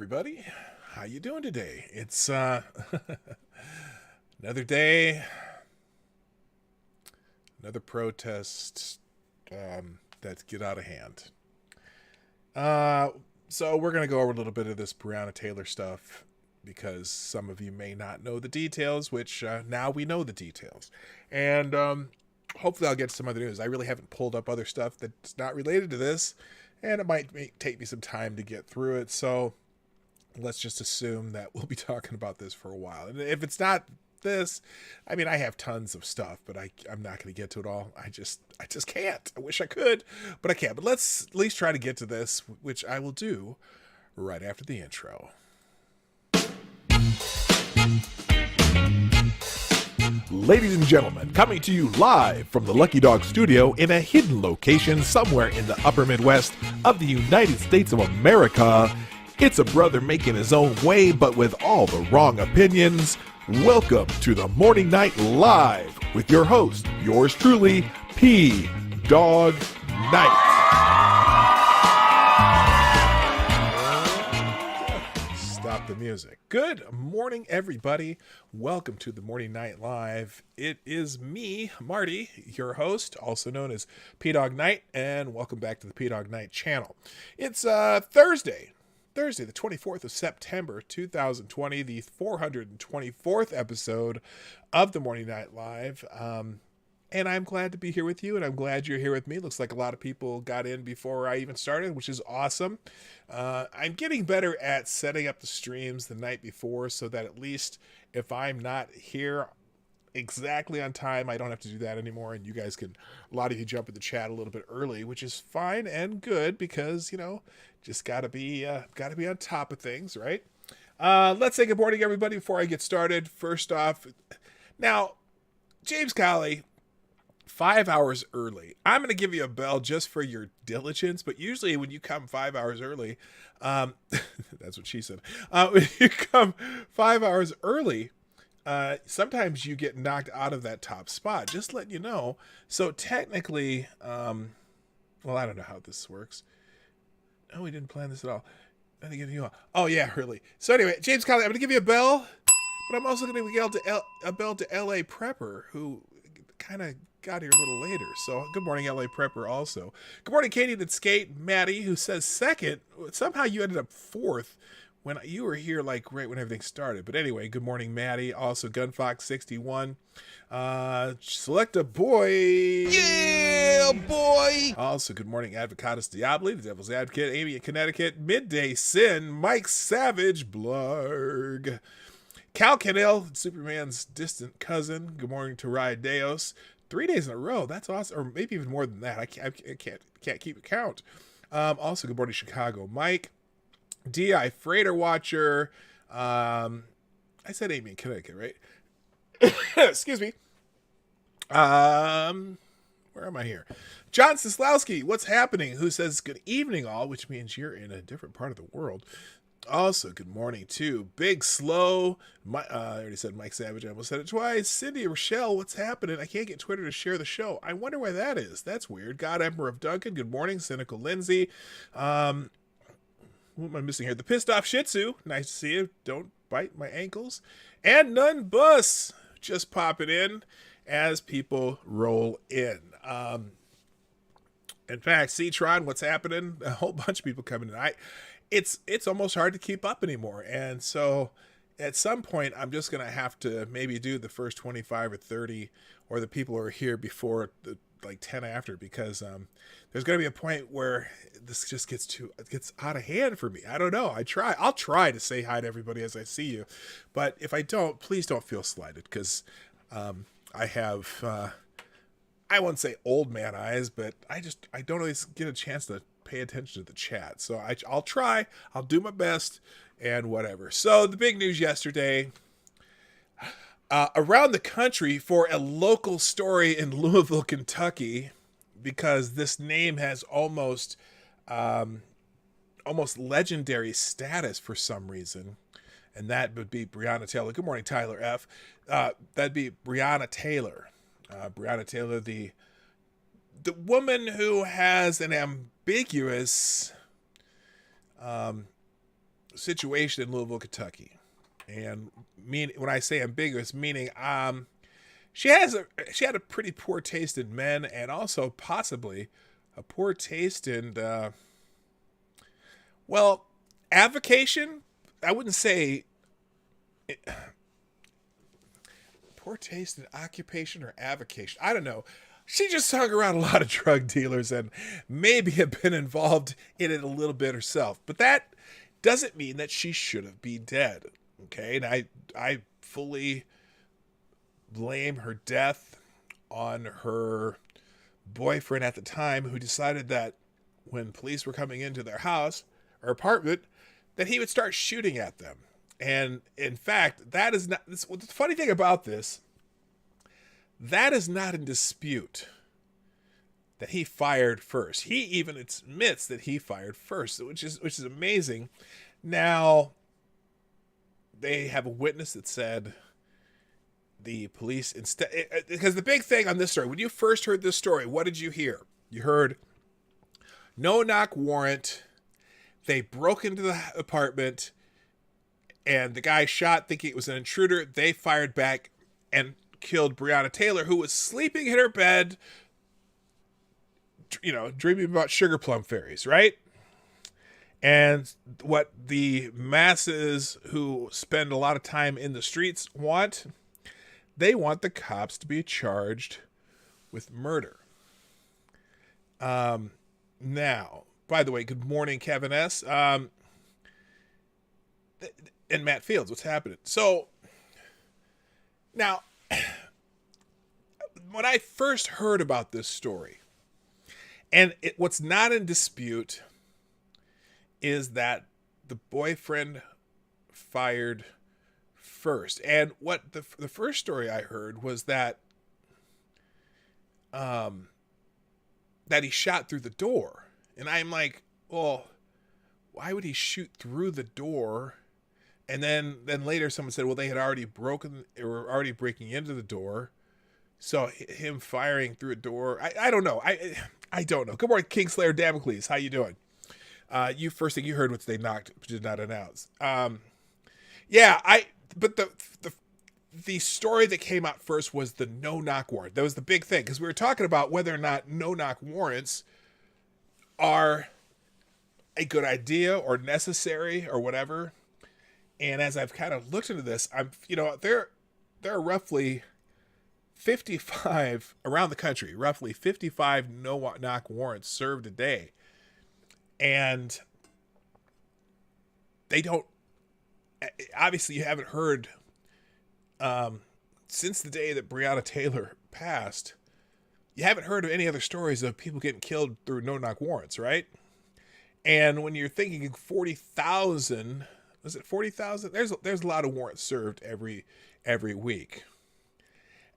everybody. How you doing today? It's another day, another protest that get out of hand. So we're gonna go over a little bit of this Breonna Taylor stuff because some of you may not know the details, which now we know the details, and hopefully I'll get some other news. I really haven't pulled up other stuff that's not related to this, and it might take me some time to get through it. So let's just assume that we'll be talking about this for a while. And if it's not this, I mean, I have tons of stuff, but I'm not going to get to it all. I just can't. I wish I could, but I can't. But let's at least try to get to this, which I will do right after the intro. Ladies and gentlemen, coming to you live from the Lucky Dog studio in a hidden location somewhere in the upper Midwest of the United States of America, it's a brother making his own way, but with all the wrong opinions. Welcome to the Morning Night Live with your host, yours truly, Dawg Knight. Stop the music. Good morning, everybody. Welcome to the Morning Night Live. It is me, Marty, your host, also known as PDawgKnight, and welcome back to the PDawgKnight Channel. It's Thursday, the 24th of September, 2020, the 424th episode of the Morning Night Live. And I'm glad to be here with you, and I'm glad you're here with me. Looks like a lot of people got in before I even started, which is awesome. I'm getting better at setting up the streams the night before so that at least if I'm not here exactly on time, I don't have to do that anymore, and you guys can, a lot of you jump in the chat a little bit early, which is fine and good because, you know, just gotta be on top of things, right? Let's say good morning, everybody, before I get started. First off, now, James Colley, 5 hours early. I'm going to give you a bell just for your diligence, but usually when you come 5 hours early, that's what she said. When you come 5 hours early, sometimes you get knocked out of that top spot, just letting you know. So technically, well, I don't know how this works. No, we didn't plan this at all. I'm gonna give you oh yeah, really. So anyway, James Colley, I'm gonna give you a bell, but I'm also gonna give a bell to LA Prepper, who kind of got here a little later. So good morning, LA Prepper. Also, good morning, Katie that skate. Maddie, who says second. Somehow you ended up fourth when you were here, like right when everything started. But anyway, good morning, Maddie. Also, Gunfox61. Select a boy. Yeah, boy. Also, good morning, Advocatus Diabli, the Devil's Advocate, Amy in Connecticut, Midday Sin, Mike Savage, Blarg, Cal Cannell, Superman's distant cousin. Good morning to Raya Deos. 3 days in a row. That's awesome. Or maybe even more than that. I can't keep count. Also, good morning, Chicago, Mike. DI Freighter Watcher. I said Amy in Connecticut, right? Excuse me. Where am I here? John Sislowski, what's happening? Who says good evening all, which means you're in a different part of the world. Also, good morning to Big Slow. I already said Mike Savage. I almost said it twice. Cindy Rochelle, what's happening? I can't get Twitter to share the show. I wonder why that is. That's weird. God Emperor of Duncan, good morning. Cynical Lindsay. What am I missing here? The Pissed Off Shih Tzu. Nice to see you. Don't bite my ankles. And None Bus just popping in as people roll in. In fact, C-Tron, what's happening? A whole bunch of people coming in. It's almost hard to keep up anymore. And so at some point, I'm just going to have to maybe do the first 25 or 30 or the people who are here before the like 10 after, because there's going to be a point where this just gets out of hand for me. I don't know. I'll try to say hi to everybody as I see you. But if I don't, please don't feel slighted, because I have, I won't say old man eyes, but I don't always get a chance to pay attention to the chat. So I'll try, I'll do my best, and whatever. So the big news yesterday, around the country for a local story in Louisville, Kentucky, because this name has almost legendary status for some reason, and that would be Breonna Taylor. Good morning, Tyler F. That'd be Breonna Taylor. Breonna Taylor, the woman who has an ambiguous situation in Louisville, Kentucky. And when I say ambiguous, meaning she had a pretty poor taste in men, and also possibly a poor taste in avocation. I wouldn't say poor taste in occupation or avocation. I don't know. She just hung around a lot of drug dealers and maybe have been involved in it a little bit herself. But that doesn't mean that she shouldn't be dead. Okay, and I fully blame her death on her boyfriend at the time, who decided that when police were coming into their house or apartment, that he would start shooting at them. And in fact, that is not, the funny thing about this, that is not in dispute, that he fired first. He even admits that he fired first, which is amazing. Now, they have a witness that said the police instead, because the big thing on this story, when you first heard this story, what did you hear? You heard no knock warrant. They broke into the apartment and the guy shot thinking it was an intruder. They fired back and killed Breonna Taylor, who was sleeping in her bed, dreaming about sugar plum fairies, right? And what the masses who spend a lot of time in the streets want, they want the cops to be charged with murder. Now, by the way, good morning, Kevin S. And Matt Fields, what's happening? So, now, when I first heard about this story, and what's not in dispute is that the boyfriend fired first. And what the first story I heard was that that he shot through the door. And I'm like, well, why would he shoot through the door? And then later someone said, well, they had already were already breaking into the door. So him firing through a door, I don't know. I don't know. Good morning, Kingslayer Damocles. How you doing? You first thing you heard was they knocked, but did not announce. But the story that came out first was the no knock warrant. That was the big thing, because we were talking about whether or not no knock warrants are a good idea or necessary or whatever. And as I've kind of looked into this, there are roughly 55 around the country, roughly 55 no knock warrants served a day. And they don't, obviously you haven't heard, since the day that Breonna Taylor passed, you haven't heard of any other stories of people getting killed through no knock warrants, right? And when you're thinking 40,000, was it 40,000? There's a lot of warrants served every week.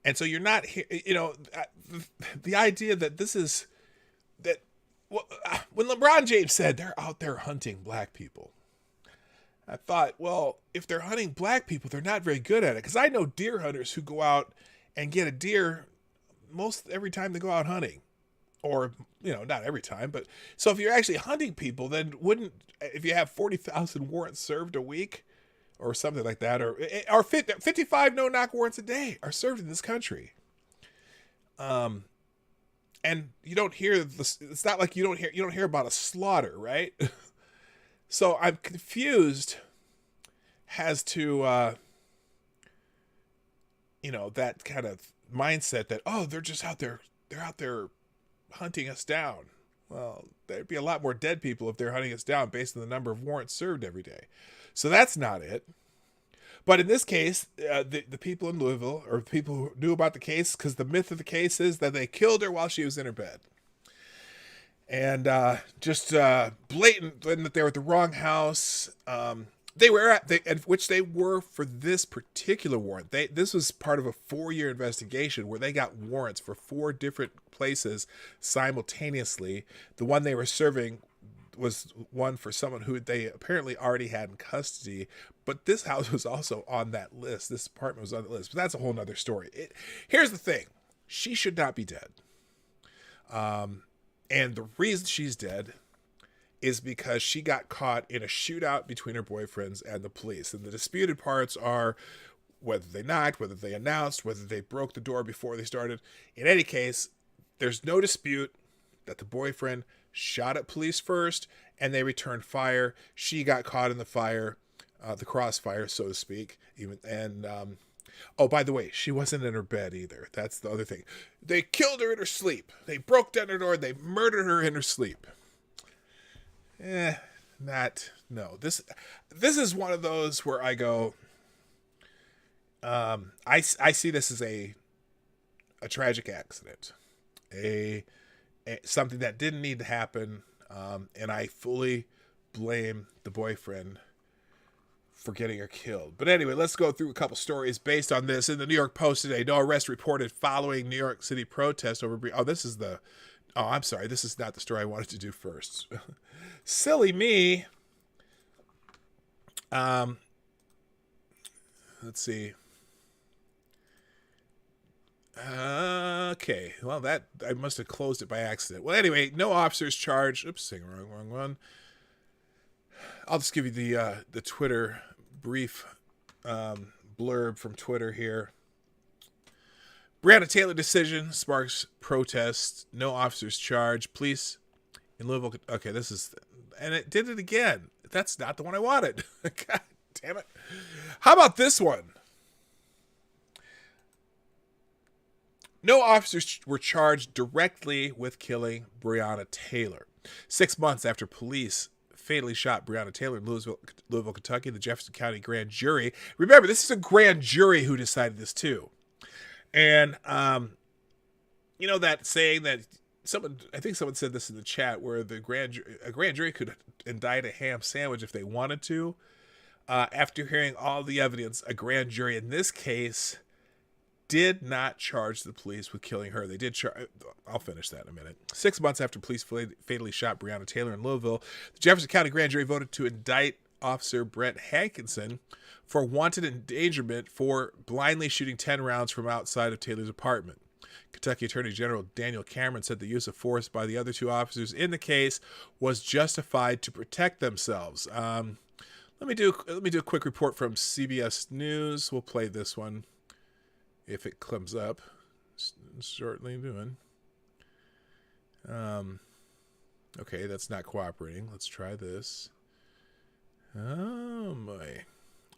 And so you're not, the idea that this is, that, when LeBron James said they're out there hunting black people, I thought, well, if they're hunting black people, they're not very good at it. Because I know deer hunters who go out and get a deer every time they go out hunting. Or, not every time. But so if you're actually hunting people, then if you have 40,000 warrants served a week or something like that, or 55 no knock warrants a day are served in this country. And you don't hear this. It's not like you don't hear about a slaughter, right? So I'm confused as to, that kind of mindset that, oh, they're just out there. They're out there hunting us down. Well, there'd be a lot more dead people if they're hunting us down based on the number of warrants served every day. So that's not it. But in this case, the people in Louisville, or people who knew about the case, because the myth of the case is that they killed her while she was in her bed. And just blatant that they were at the wrong house. They were which they were for this particular warrant. This was part of a 4-year investigation where they got warrants for 4 different places simultaneously. The one they were serving was one for someone who they apparently already had in custody, but this house was also on that list. This apartment was on the list, but that's a whole nother story. Here's the thing. She should not be dead. And the reason she's dead is because she got caught in a shootout between her boyfriends and the police. And the disputed parts are whether they knocked, whether they announced, whether they broke the door before they started. In any case, there's no dispute that the boyfriend shot at police first and they returned fire. She got caught in the fire, the crossfire, so to speak. Oh, by the way, she wasn't in her bed either. That's the other thing. They killed her in her sleep. They broke down her door. They murdered her in her sleep. No. This is one of those where I go, I see this as a tragic accident, something that didn't need to happen, and I fully blame the boyfriend for getting her killed. But anyway, let's go through a couple stories based on this. In the New York Post today, no arrest reported following New York City protest over... I'm sorry, this is not the story I wanted to do first. Silly me. Let's see. Okay, well, that I must have closed it by accident. Well, anyway, no officers charged. Oops, wrong one. I'll just give you the Twitter brief blurb from Twitter here. Breonna Taylor decision sparks protests. No officers charged. Police in Louisville. Okay, and it did it again. That's not the one I wanted. God damn it. How about this one? No officers were charged directly with killing Breonna Taylor. 6 months after police fatally shot Breonna Taylor in Louisville, Kentucky, the Jefferson County grand jury. Remember, this is a grand jury who decided this too. And, you know that saying that I think someone said this in the chat, where a grand jury could indict a ham sandwich if they wanted to. After hearing all the evidence, a grand jury in this case did not charge the police with killing her. They did I'll finish that in a minute. 6 months after police fatally shot Breonna Taylor in Louisville, the Jefferson County grand jury voted to indict Officer Brent Hankinson for wanted endangerment for blindly shooting 10 rounds from outside of Taylor's apartment. Kentucky Attorney General Daniel Cameron said the use of force by the other two officers in the case was justified to protect themselves. Let me do a quick report from CBS News. We'll play this one if it comes up. It's certainly doing. Okay, that's not cooperating. Let's try this. Oh my.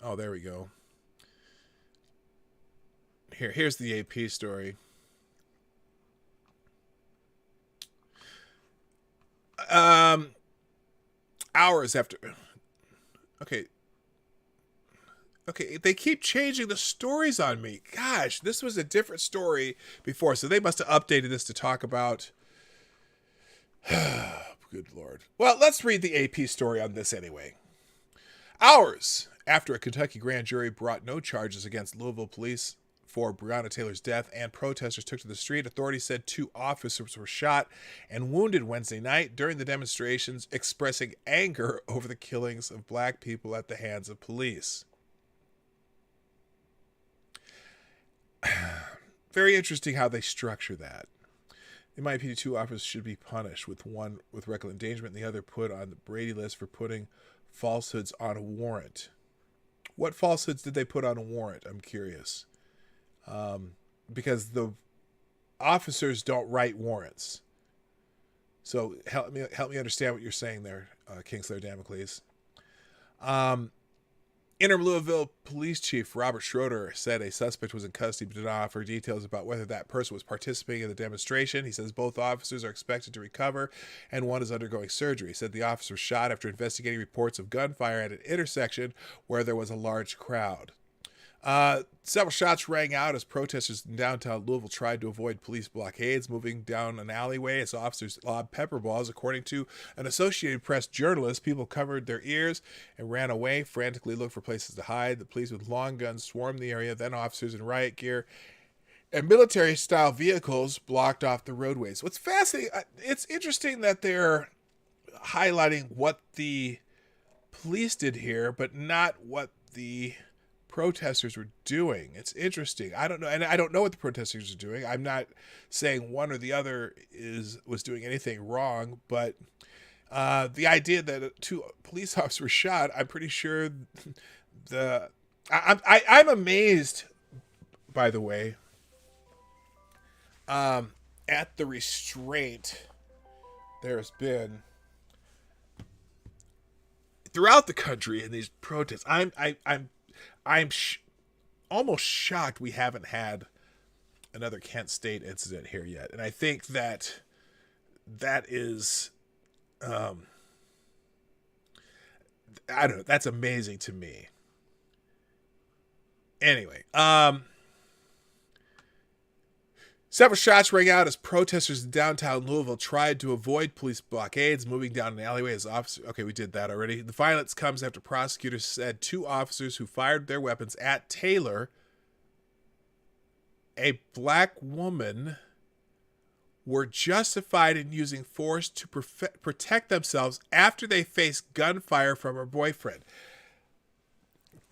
Oh, there we go. Here's the AP story. Hours after. Okay, they keep changing the stories on me. Gosh, this was a different story before, so they must have updated this to talk about... Good Lord. Well, let's read the AP story on this anyway. Hours after a Kentucky grand jury brought no charges against Louisville police for Breonna Taylor's death and protesters took to the street, authorities said 2 officers were shot and wounded Wednesday night during the demonstrations, expressing anger over the killings of black people at the hands of police. Very interesting how they structure that. In my opinion, 2 officers should be punished, with one with reckless endangerment and the other put on the Brady list for putting falsehoods on a warrant. What falsehoods did they put on a warrant? I'm curious. Because the officers don't write warrants. So help me understand what you're saying there, Kingslayer Damocles. Interim Louisville Police Chief Robert Schroeder said a suspect was in custody but did not offer details about whether that person was participating in the demonstration. He says both officers are expected to recover and one is undergoing surgery. He said the officer was shot after investigating reports of gunfire at an intersection where there was a large crowd. Several shots rang out as protesters in downtown Louisville tried to avoid police blockades, moving down an alleyway as officers lobbed pepper balls. According to an Associated Press journalist, people covered their ears and ran away, frantically looked for places to hide. The police with long guns swarmed the area, then officers in riot gear and military-style vehicles blocked off the roadways. What's fascinating, it's interesting that they're highlighting what the police did here, but not what the protesters were doing. It's interesting. I don't know, and I don't know what the protesters are doing. I'm not saying one or the other was doing anything wrong, but The idea that two police officers were shot, I'm pretty sure I'm amazed, by the way, at the restraint there's been throughout the country in these protests. Almost shocked we haven't had another Kent State incident here yet, and I think that is, I don't know, that's amazing to me. Anyway, several shots rang out as protesters in downtown Louisville tried to avoid police blockades, moving down an alleyway as officers. Okay, we did that already. The violence comes after prosecutors said two officers who fired their weapons at Taylor, a black woman, were justified in using force to protect themselves after they faced gunfire from her boyfriend.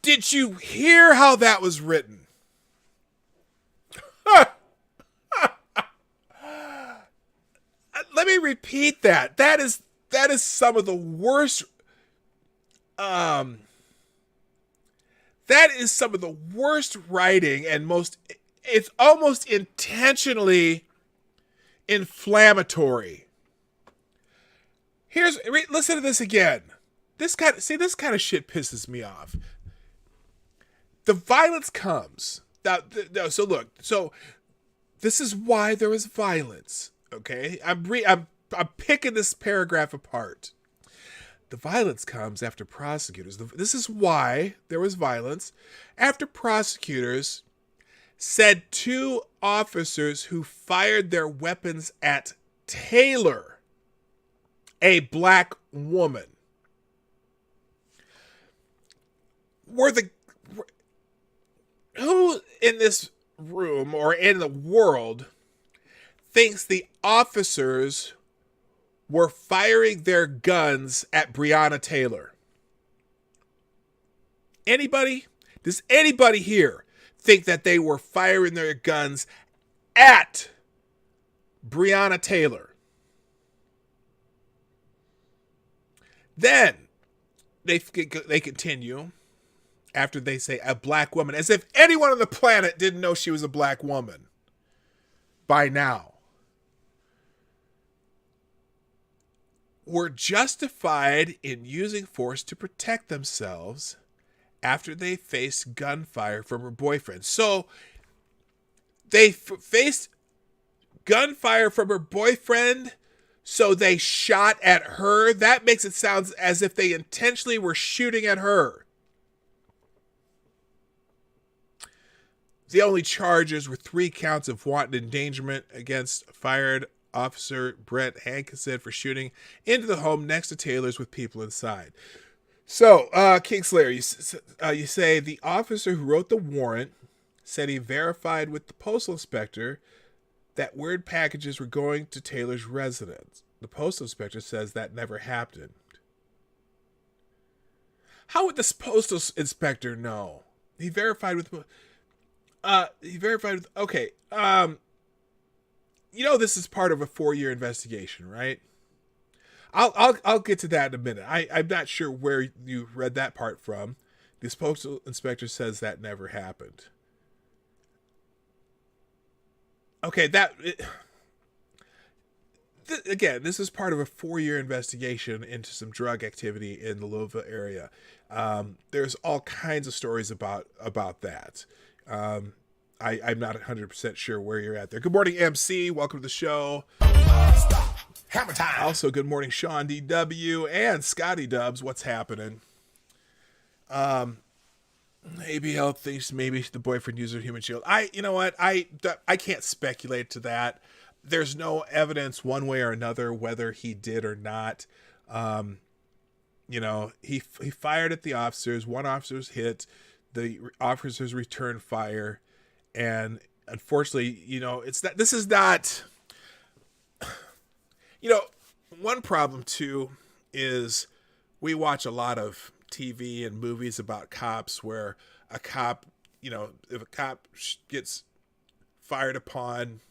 Did you hear how that was written? Let me repeat that. That is some of the worst. That is some of the worst writing and most. It's almost intentionally inflammatory. Listen to this again. This kind of shit pisses me off. The violence comes. So this is why there was violence. Okay, I'm picking this paragraph apart. The violence comes after prosecutors. This is why there was violence after prosecutors said two officers who fired their weapons at Taylor, a black woman, who in this room or in the world thinks the officers were firing their guns at Breonna Taylor? Anybody? Does anybody here think that they were firing their guns at Breonna Taylor? Then they continue after they say a black woman, as if anyone on the planet didn't know she was a black woman by now. Were justified in using force to protect themselves after they faced gunfire from her boyfriend. So they faced gunfire from her boyfriend, so they shot at her. That makes it sound as if they intentionally were shooting at her. The only charges were 3 counts of wanton endangerment against fired Officer Brent Hankinson for shooting into the home next to Taylor's with people inside. So, Kingslayer, you say the officer who wrote the warrant said he verified with the postal inspector that weird packages were going to Taylor's residence. The postal inspector says that never happened. How would this postal inspector know? He verified with. Okay. This is part of a 4-year investigation, right? I'll get to that in a minute. I'm not sure where you read that part from. This postal inspector says that never happened. Okay, again, this is part of a 4-year investigation into some drug activity in the Louisville area. There's all kinds of stories about that. I'm not 100% sure where you're at there. Good morning, MC. Welcome to the show. Hammer time. Also, good morning, Sean DW and Scotty Dubs. What's happening? ABL thinks maybe the boyfriend used a human shield. You know what? I can't speculate to that. There's no evidence one way or another whether he did or not. He fired at the officers. One officer's hit. The officers returned fire. And unfortunately, this is not, one problem too is we watch a lot of TV and movies about cops where a cop, if a cop gets fired upon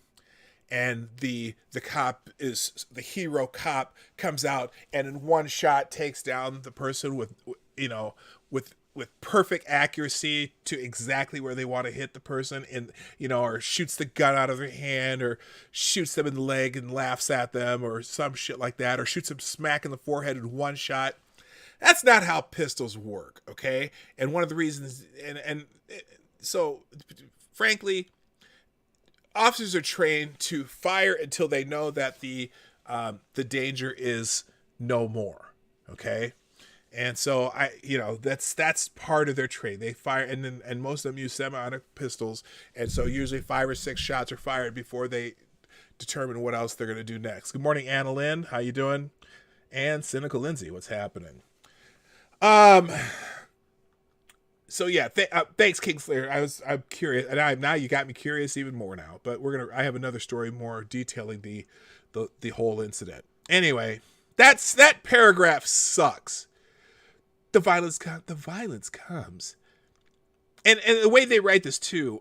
and the cop is the hero cop comes out and in one shot takes down the person with perfect accuracy to exactly where they want to hit the person, and or shoots the gun out of their hand, or shoots them in the leg and laughs at them, or some shit like that, or shoots them smack in the forehead in one shot. That's not how pistols work, okay? And one of the reasons, and so, frankly, officers are trained to fire until they know that the danger is no more, okay? And so that's part of their training. They fire, and most of them use semi-automatic pistols, and so usually 5 or 6 shots are fired before they determine what else they're going to do next. Good morning, Anna Lynn. How you doing? And Cynical Lindsay, what's happening? So yeah, thanks, Kingslayer. I'm curious, and now you got me curious even more now. But I have another story more detailing the whole incident. Anyway, that paragraph sucks. The violence comes, and the way they write this too.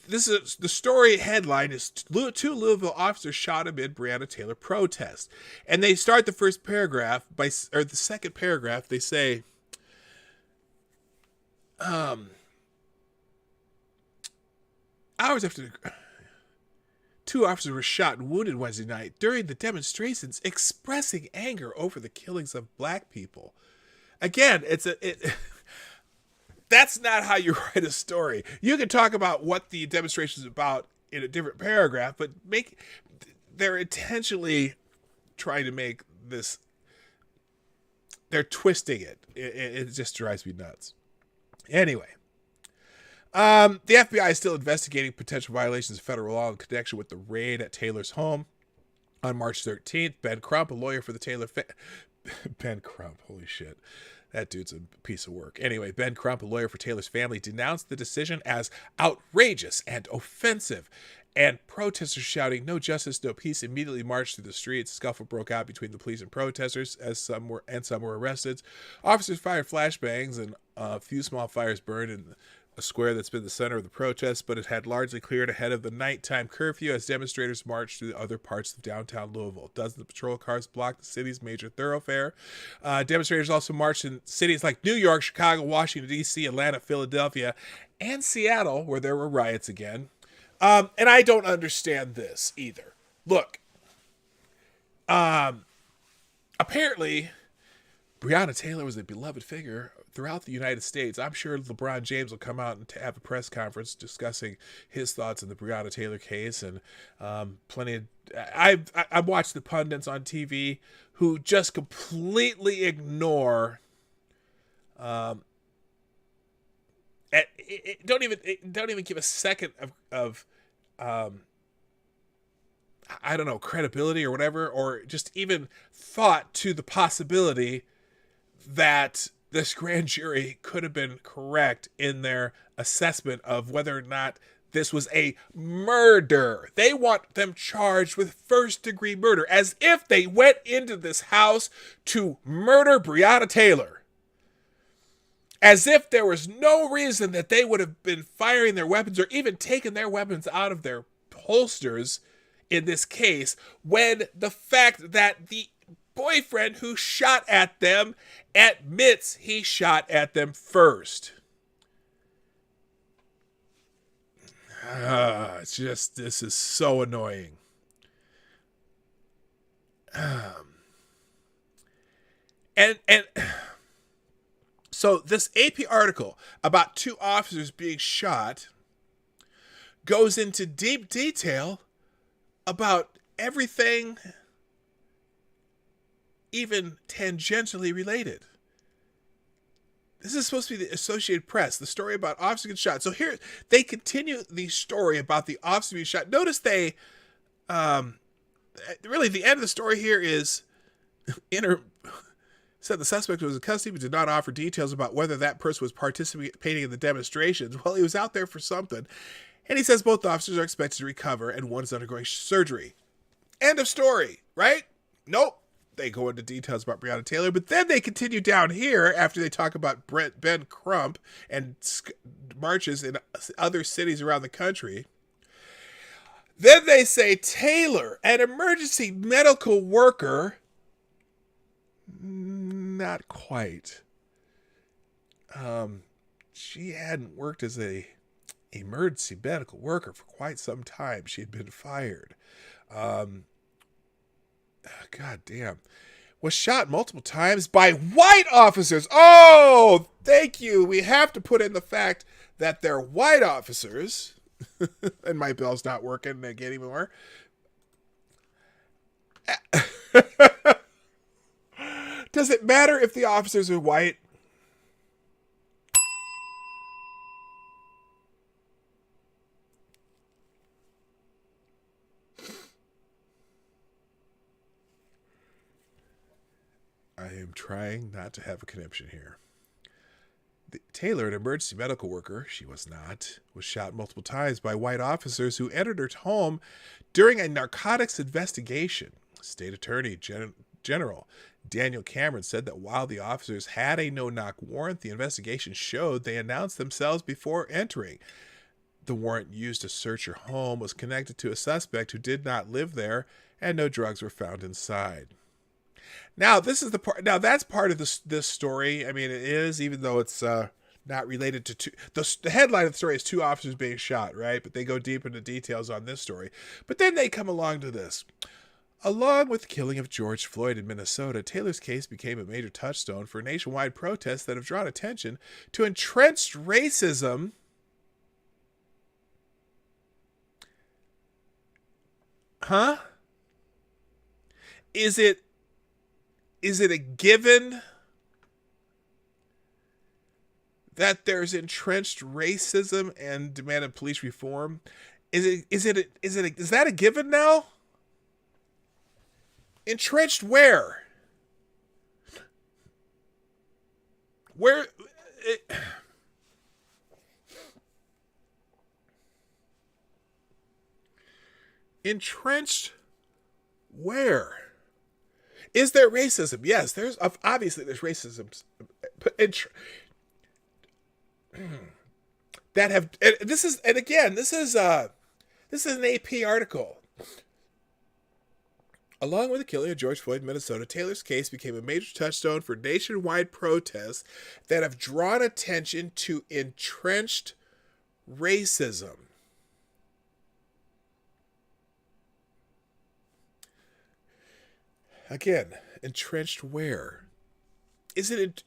This is the story headline is 2 Louisville officers shot amid Breonna Taylor protest. And they start the first paragraph the second paragraph, they say, hours after 2 officers were shot and wounded Wednesday night during the demonstrations expressing anger over the killings of black people. Again, that's not how you write a story. You can talk about what the demonstration is about in a different paragraph, but they're intentionally trying to make this. They're twisting it. It just drives me nuts. Anyway, the FBI is still investigating potential violations of federal law in connection with the raid at Taylor's home on March 13th. Ben Crump, a lawyer for the Taylor Ben Crump, holy shit. That dude's a piece of work. Anyway, Ben Crump, a lawyer for Taylor's family, denounced the decision as outrageous and offensive. And protesters shouting, "No justice, no peace," immediately marched through the streets. Scuffle broke out between the police and protesters, as some were arrested. Officers fired flashbangs, and a few small fires burned in a square that's been the center of the protest, but it had largely cleared ahead of the nighttime curfew as demonstrators marched through other parts of downtown Louisville. Dozens of patrol cars blocked the city's major thoroughfare. Demonstrators also marched in cities like New York, Chicago, Washington, D.C., Atlanta, Philadelphia, and Seattle, where there were riots again. And I don't understand this either. Look, apparently, Breonna Taylor was a beloved figure throughout the United States. I'm sure LeBron James will come out and have a press conference discussing his thoughts on the Breonna Taylor case, and I've watched the pundits on TV who just completely ignore, don't even give a second of I don't know, credibility or whatever, or just even thought to the possibility that this grand jury could have been correct in their assessment of whether or not this was a murder. They want them charged with first-degree murder, as if they went into this house to murder Breonna Taylor. As if there was no reason that they would have been firing their weapons or even taking their weapons out of their holsters in this case, when the fact that the boyfriend who shot at them admits he shot at them first. It's just, this is so annoying. And so this AP article about 2 officers being shot goes into deep detail about everything even tangentially related. This is supposed to be the Associated Press, the story about officers getting shot. So here, they continue the story about the officer being shot. Notice they, really the end of the story here is, said the suspect was in custody but did not offer details about whether that person was participating in the demonstrations. Well, he was out there for something. And he says both officers are expected to recover and one is undergoing surgery. End of story, right? Nope. they go into details about Breonna Taylor, but then they continue down here after they talk about Ben Crump and marches in other cities around the country. Then they say Taylor, an emergency medical worker. Not quite. She hadn't worked as a emergency medical worker for quite some time. She had been fired. God damn. Was shot multiple times by white officers. Oh, thank you. We have to put in the fact that they're white officers. And my bell's not working anymore. Does it matter if the officers are white? I am trying not to have a conniption here. Taylor, an emergency medical worker, she was not, was shot multiple times by white officers who entered her home during a narcotics investigation. State Attorney General Daniel Cameron said that while the officers had a no-knock warrant, the investigation showed they announced themselves before entering. The warrant used to search her home was connected to a suspect who did not live there, and no drugs were found inside. Now, this is the part. Now, that's part of this story. I mean, it is, even though it's not related to two. The headline of the story is 2 officers being shot, right? But they go deep into details on this story. But then they come along to this. Along with the killing of George Floyd in Minnesota, Taylor's case became a major touchstone for nationwide protests that have drawn attention to entrenched racism. Huh? Is it a given that there's entrenched racism and demanded police reform? Is that a given now? Entrenched where? Where? Entrenched where? Is there racism? Yes, there's obviously there's racism. That have this is an AP article. Along with the killing of George Floyd in Minnesota, Taylor's case became a major touchstone for nationwide protests that have drawn attention to entrenched racism. Again, entrenched where? Is it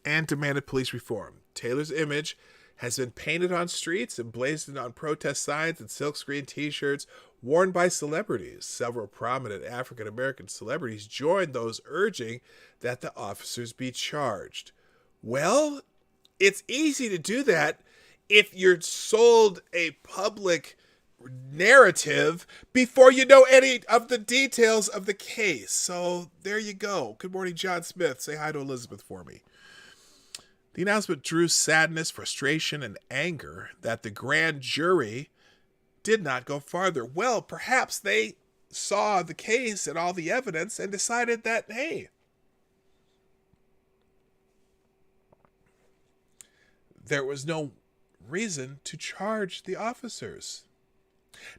and demanded police reform. Taylor's image has been painted on streets and blazoned on protest signs and silkscreen t-shirts worn by celebrities. Several prominent African-American celebrities joined those urging that the officers be charged. Well, it's easy to do that if you're sold a public narrative before you know any of the details of the case. So there you go. Good morning, John Smith. Say hi to Elizabeth for me. The announcement drew sadness, frustration, and anger that the grand jury did not go farther. Well, perhaps they saw the case and all the evidence and decided that, hey, there was no reason to charge the officers.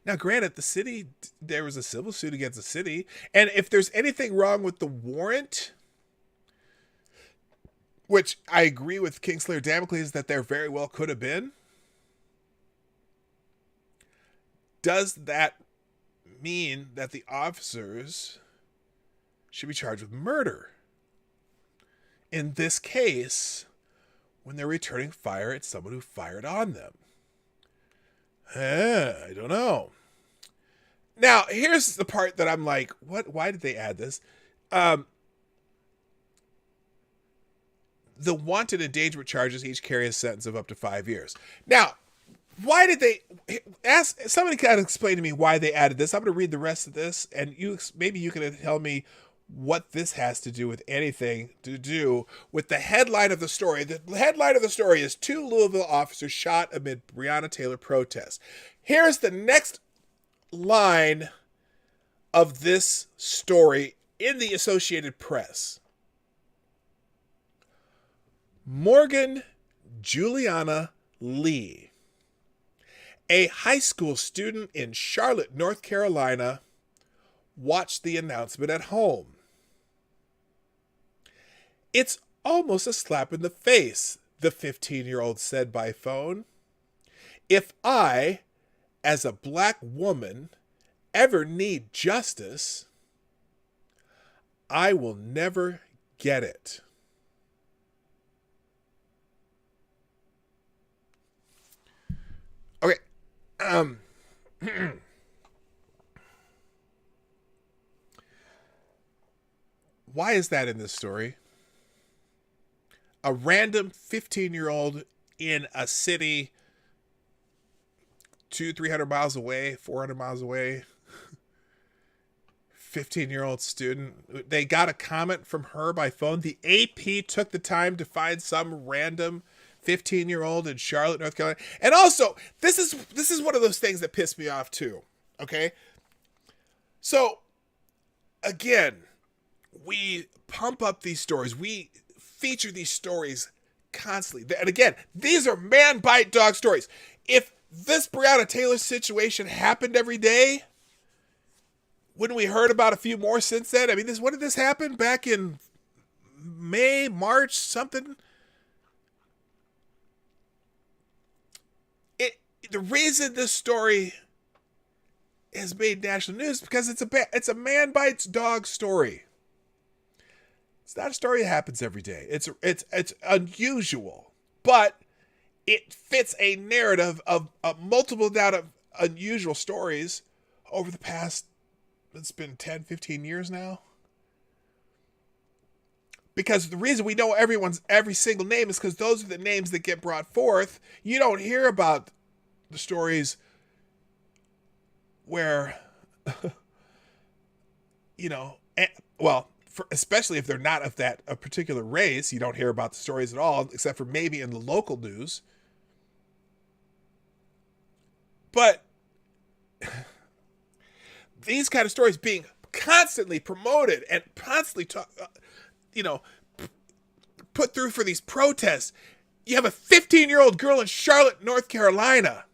Now, granted, there was a civil suit against the city, and if there's anything wrong with the warrant, which I agree with Kingslayer Damocles that there very well could have been, does that mean that the officers should be charged with murder? In this case, when they're returning fire at someone who fired on them. I don't know. Now, here's the part that I'm like, what? Why did they add this? The wanted endangerment charges each carry a sentence of up to 5 years. Now, why did they ask? Somebody got to explain to me why they added this. I'm going to read the rest of this, and maybe you can tell me what this has to do with anything to do with the headline of the story. The headline of the story is 2 Louisville officers shot amid Breonna Taylor protests. Here's the next line of this story in the Associated Press. Morgan Juliana Lee, a high school student in Charlotte, North Carolina, watched the announcement at home. "It's almost a slap in the face," the 15-year-old said by phone. "If I, as a black woman, ever need justice, I will never get it." Okay. Why is that in this story? A random 15-year-old in a city 300 miles away, 400 miles away, 15-year-old student. They got a comment from her by phone. The AP took the time to find some random 15-year-old in Charlotte, North Carolina. And also, this is one of those things that pissed me off too. Okay? So, again, we pump up these stories. We feature these stories constantly. And again, these are man bite dog stories. If this Breonna Taylor situation happened every day, wouldn't we heard about a few more since then? I mean, when did this happen? Back in May, March, something? The reason this story has made national news is because it's a man bites dog story. It's not a story that happens every day. It's unusual, but it fits a narrative of multiple unusual stories over the past, it's been 10, 15 years now. Because the reason we know every single name is because those are the names that get brought forth. You don't hear about the stories where, especially if they're not of a particular race, you don't hear about the stories at all, except for maybe in the local news. But these kind of stories being constantly promoted and constantly put through for these protests. You have a 15-year-old girl in Charlotte, North Carolina,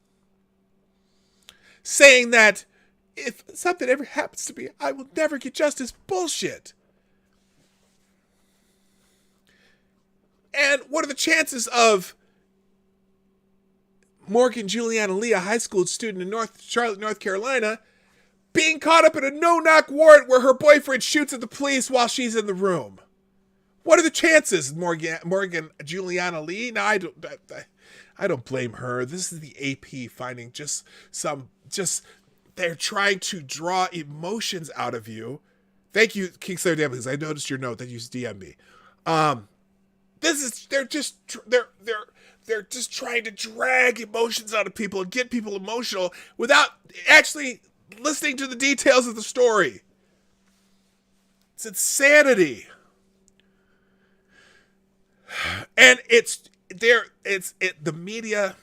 saying that if something ever happens to me, I will never get justice. Bullshit. And what are the chances of Morgan Juliana Lee, a high school student in Charlotte, North Carolina, being caught up in a no-knock warrant where her boyfriend shoots at the police while she's in the room? What are the chances, Morgan Juliana Lee? Now, I don't blame her. This is the AP finding they're trying to draw emotions out of you. Thank you, Kingslayer Dan, because I noticed your note that you DM me. They're just trying to drag emotions out of people and get people emotional without actually listening to the details of the story. It's insanity. And the media,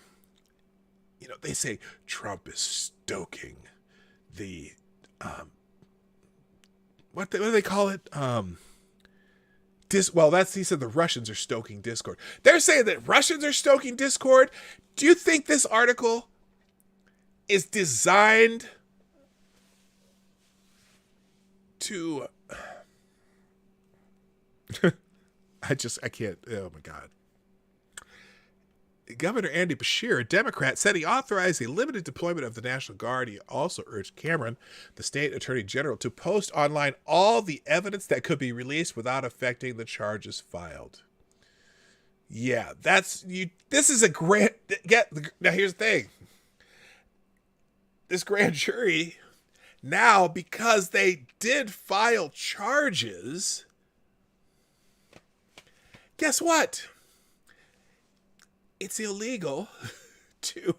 they say Trump is stoking the, what do they call it? He said the Russians are stoking discord. They're saying that Russians are stoking discord. Do you think this article is designed to, I can't, oh my God. Governor Andy Beshear, a Democrat, said he authorized a limited deployment of the National Guard. He also urged Cameron, the state attorney general, to post online all the evidence that could be released without affecting the charges filed. Yeah, this is a grand, now here's the thing. This grand jury, now, because they did file charges, guess what? It's illegal to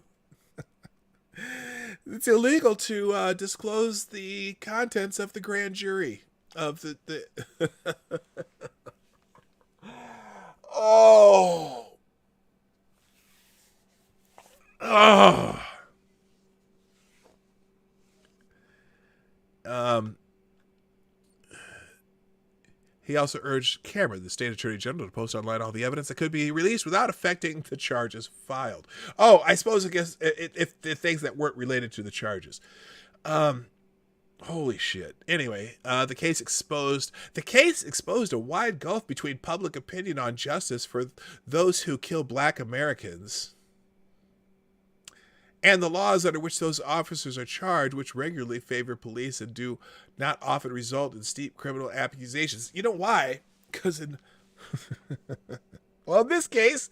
disclose the contents of the grand jury of the oh He also urged Cameron, the state attorney general, to post online all the evidence that could be released without affecting the charges filed. Oh, I suppose if the things that weren't related to the charges. Holy shit. Anyway, the case exposed a wide gulf between public opinion on justice for those who kill black Americans and the laws under which those officers are charged, which regularly favor police and do not often result in steep criminal accusations. You know why? Because in this case,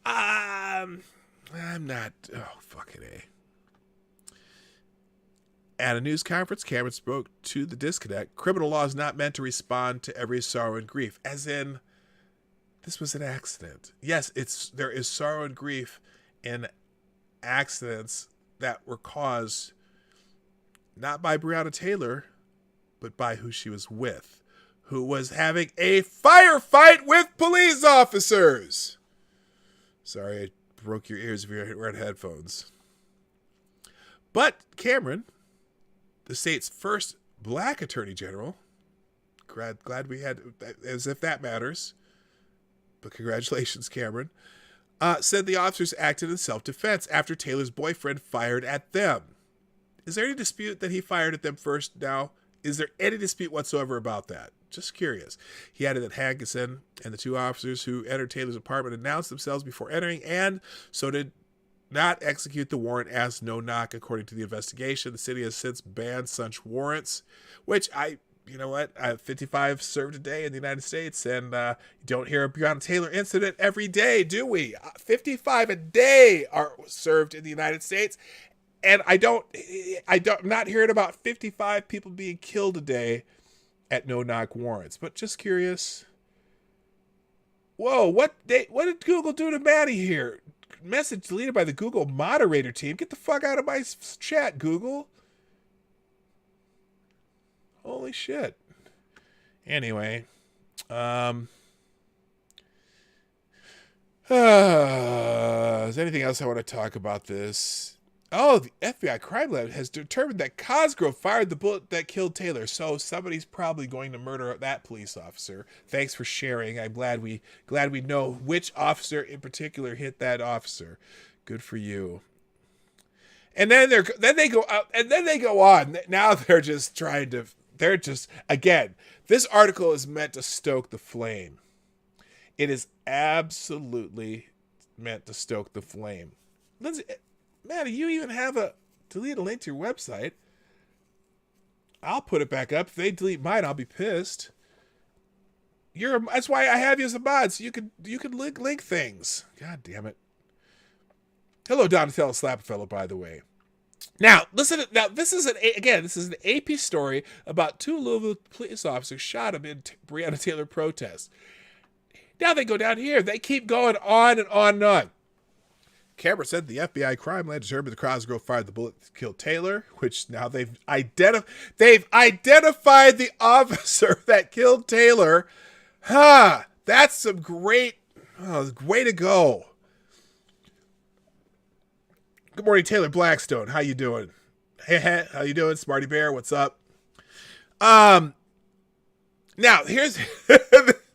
I'm not. Oh, fucking A. At a news conference, Cameron spoke to the disconnect. Criminal law is not meant to respond to every sorrow and grief. As in, this was an accident. Yes, there is sorrow and grief in accidents that were caused not by Breonna Taylor, but by who she was with, who was having a firefight with police officers. Sorry, I broke your ears if you're wearing headphones. But Cameron, the state's first black attorney general, glad we had, as if that matters, but congratulations, Cameron, said the officers acted in self-defense after Taylor's boyfriend fired at them. Is there any dispute that he fired at them first now? Is there any dispute whatsoever about that? Just curious. He added that Hankinson and the two officers who entered Taylor's apartment announced themselves before entering and so did not execute the warrant as no knock. According to the investigation, the city has since banned such warrants, which you know what? 55 served a day in the United States, and you don't hear a Breonna Taylor incident every day, do we? 55 a day are served in the United States, and I'm not hearing about 55 people being killed a day at no knock warrants. But just curious. Whoa! What did Google do to Maddie here? Message deleted by the Google moderator team. Get the fuck out of my chat, Google. Holy shit. Anyway. Is there anything else I want to talk about this? Oh, the FBI crime lab has determined that Cosgrove fired the bullet that killed Taylor. So somebody's probably going to murder that police officer. Thanks for sharing. I'm glad we know which officer in particular hit that officer. Good for you. And then they go on. Now they're just trying to. They're just, again, this article is meant to stoke the flame. It is absolutely meant to stoke the flame. Lindsay, Maddie, you even have delete a link to your website. I'll put it back up. If they delete mine, I'll be pissed. That's why I have you as a mod, so you can link things. God damn it. Hello, Donatello Slapfellow, by the way. Now, listen. Now, this is an AP story about two Louisville police officers shot him in Breonna Taylor protest. Now they go down here. They keep going on and on and on. Cameron said the FBI crime lab determined the Cosgrove fired the bullet that killed Taylor, which now they've identified the officer that killed Taylor. That's some great way to go. Good morning, Taylor Blackstone. How you doing? Hey, how you doing, Smarty Bear? What's up? Now here's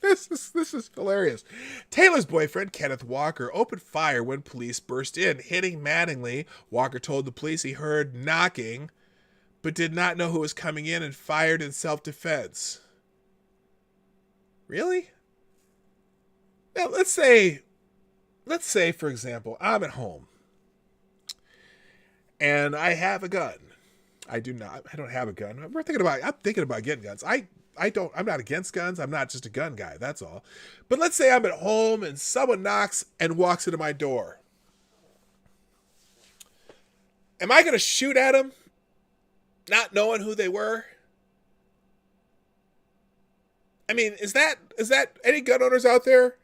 this is hilarious. Taylor's boyfriend, Kenneth Walker, opened fire when police burst in, hitting Mattingly. Walker told the police he heard knocking, but did not know who was coming in and fired in self-defense. Really? Now let's say, for example, I'm at home. And I have a gun. I don't have a gun. I'm thinking about getting guns. I'm not against guns. I'm not just a gun guy. That's all. But let's say I'm at home and someone knocks and walks into my door. Am I going to shoot at them, not knowing who they were? I mean, is that any gun owners out there?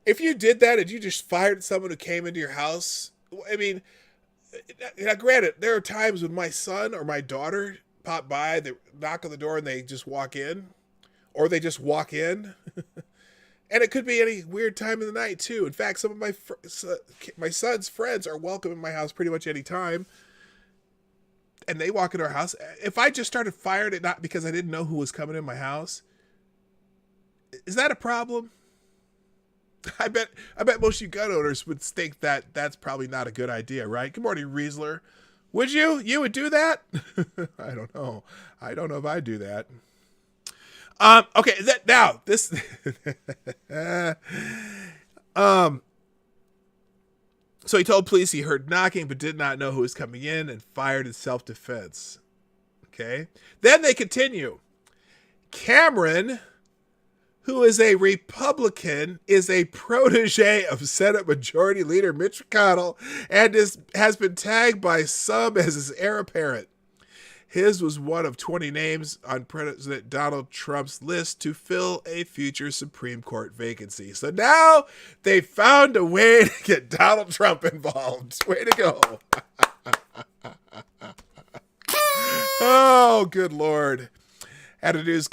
If you did that and you just fired at someone who came into your house, I mean, now, granted, there are times when my son or my daughter pop by, they knock on the door and they just walk in. Or they just walk in. And it could be any weird time of the night, too. In fact, some of my son's friends are welcome in my house pretty much any time. and they walk into our house, if I just started firing it, not because I didn't know who was coming in my house, is that a problem? I bet most of you gun owners would think that that's probably not a good idea, right? Good morning, Riesler. Would you? You would do that? I don't know. I don't know if I'd do that. Okay, now this so he told police he heard knocking but did not know who was coming in and fired in self-defense. Okay. Then they continue. Cameron, who is a Republican, is a protege of Senate Majority Leader Mitch McConnell and has been tagged by some as his heir apparent. His was one of 20 names on President Donald Trump's list to fill a future Supreme Court vacancy. So now they found a way to get Donald Trump involved. Way to go. Oh, good Lord. At a news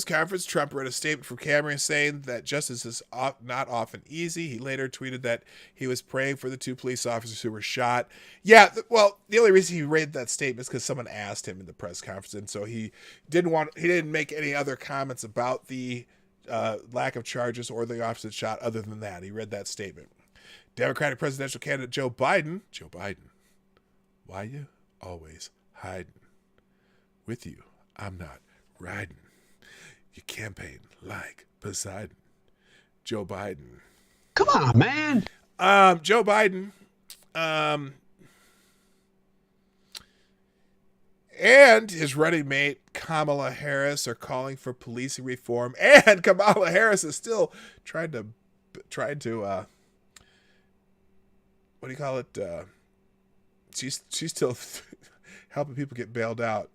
conference, Trump read a statement from Cameron saying that justice is not often easy. He later tweeted that he was praying for the 2 police officers who were shot. Yeah, well, the only reason he read that statement is because someone asked him in the press conference, and so he didn't make any other comments about the lack of charges or the officer shot other than that. He read that statement. Democratic presidential candidate Joe Biden, why you always hiding? With you, I'm not riding. You campaign like Poseidon. Joe Biden. Come on, man. Joe Biden. And his running mate Kamala Harris are calling for policing reform. And Kamala Harris is still trying to what do you call it? She's still helping people get bailed out.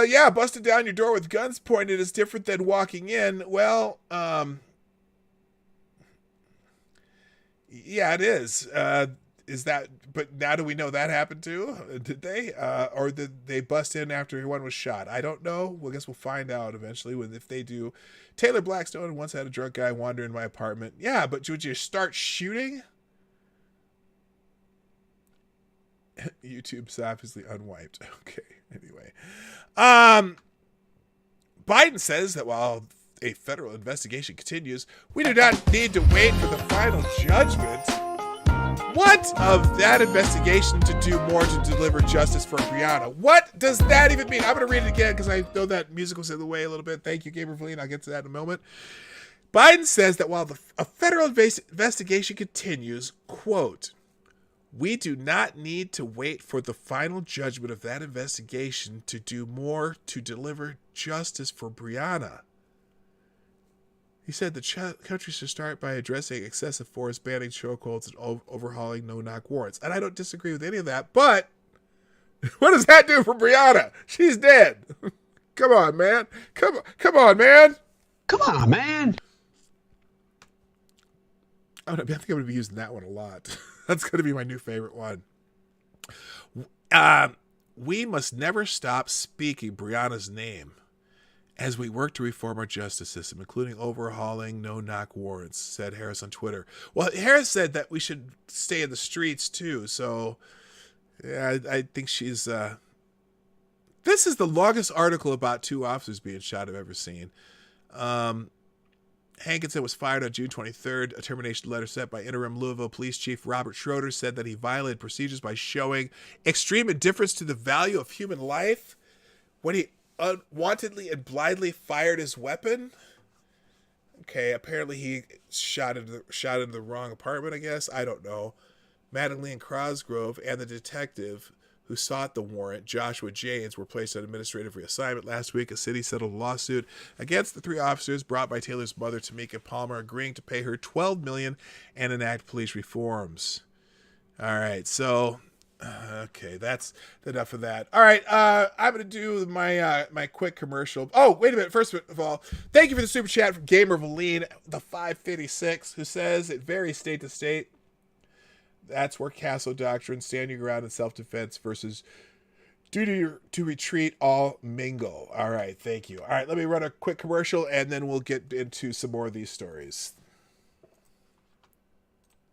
Yeah, busting down your door with guns pointed is different than walking in. Well, yeah, it is. Is that, but now do we know that happened too? Did they? Or did they bust in after one was shot? I don't know. Well, I guess we'll find out eventually if they do. Taylor Blackstone once had a drunk guy wander in my apartment. Yeah, but would you start shooting? YouTube's obviously unwiped. Okay. Anyway, Biden says that while a federal investigation continues, we do not need to wait for the final judgment. What of that investigation to do more to deliver justice for Breonna? What does that even mean? I'm going to read it again because I know that music was in the way a little bit. Thank you, Gabriel Verleen. I'll get to that in a moment. Biden says that while a federal investigation continues, quote, we do not need to wait for the final judgment of that investigation to do more to deliver justice for Breonna. He said the country should start by addressing excessive force, banning chokeholds, and overhauling no-knock warrants. And I don't disagree with any of that, but what does that do for Breonna? She's dead. Come on, man. Come on, man. Come on, man. I think I'm going to be using that one a lot. That's going to be my new favorite one. We must never stop speaking Breonna's name as we work to reform our justice system, including overhauling no-knock warrants, said Harris on Twitter. Well, Harris said that we should stay in the streets, too. So, yeah, I think she's... This is the longest article about 2 officers being shot I've ever seen. Hankinson was fired on June 23rd. A termination letter sent by interim Louisville Police Chief Robert Schroeder said that he violated procedures by showing extreme indifference to the value of human life when he unwantedly and blindly fired his weapon. Okay, apparently he shot into the wrong apartment, I guess. I don't know. Madeline Crosgrove and the detective who sought the warrant, Joshua Janes, were placed on administrative reassignment last week. A city settled a lawsuit against the 3 officers brought by Taylor's mother, Tamika Palmer, agreeing to pay her $12 million and enact police reforms. All right, so okay, that's enough of that. All right, I'm going to do my quick commercial. Oh, wait a minute. First of all, thank you for the super chat from Gamer Valine, the 556, who says it varies state to state. That's where Castle Doctrine, standing ground in self-defense versus duty to retreat, all mingle. All right, thank you. All right, let me run a quick commercial, and then we'll get into some more of these stories.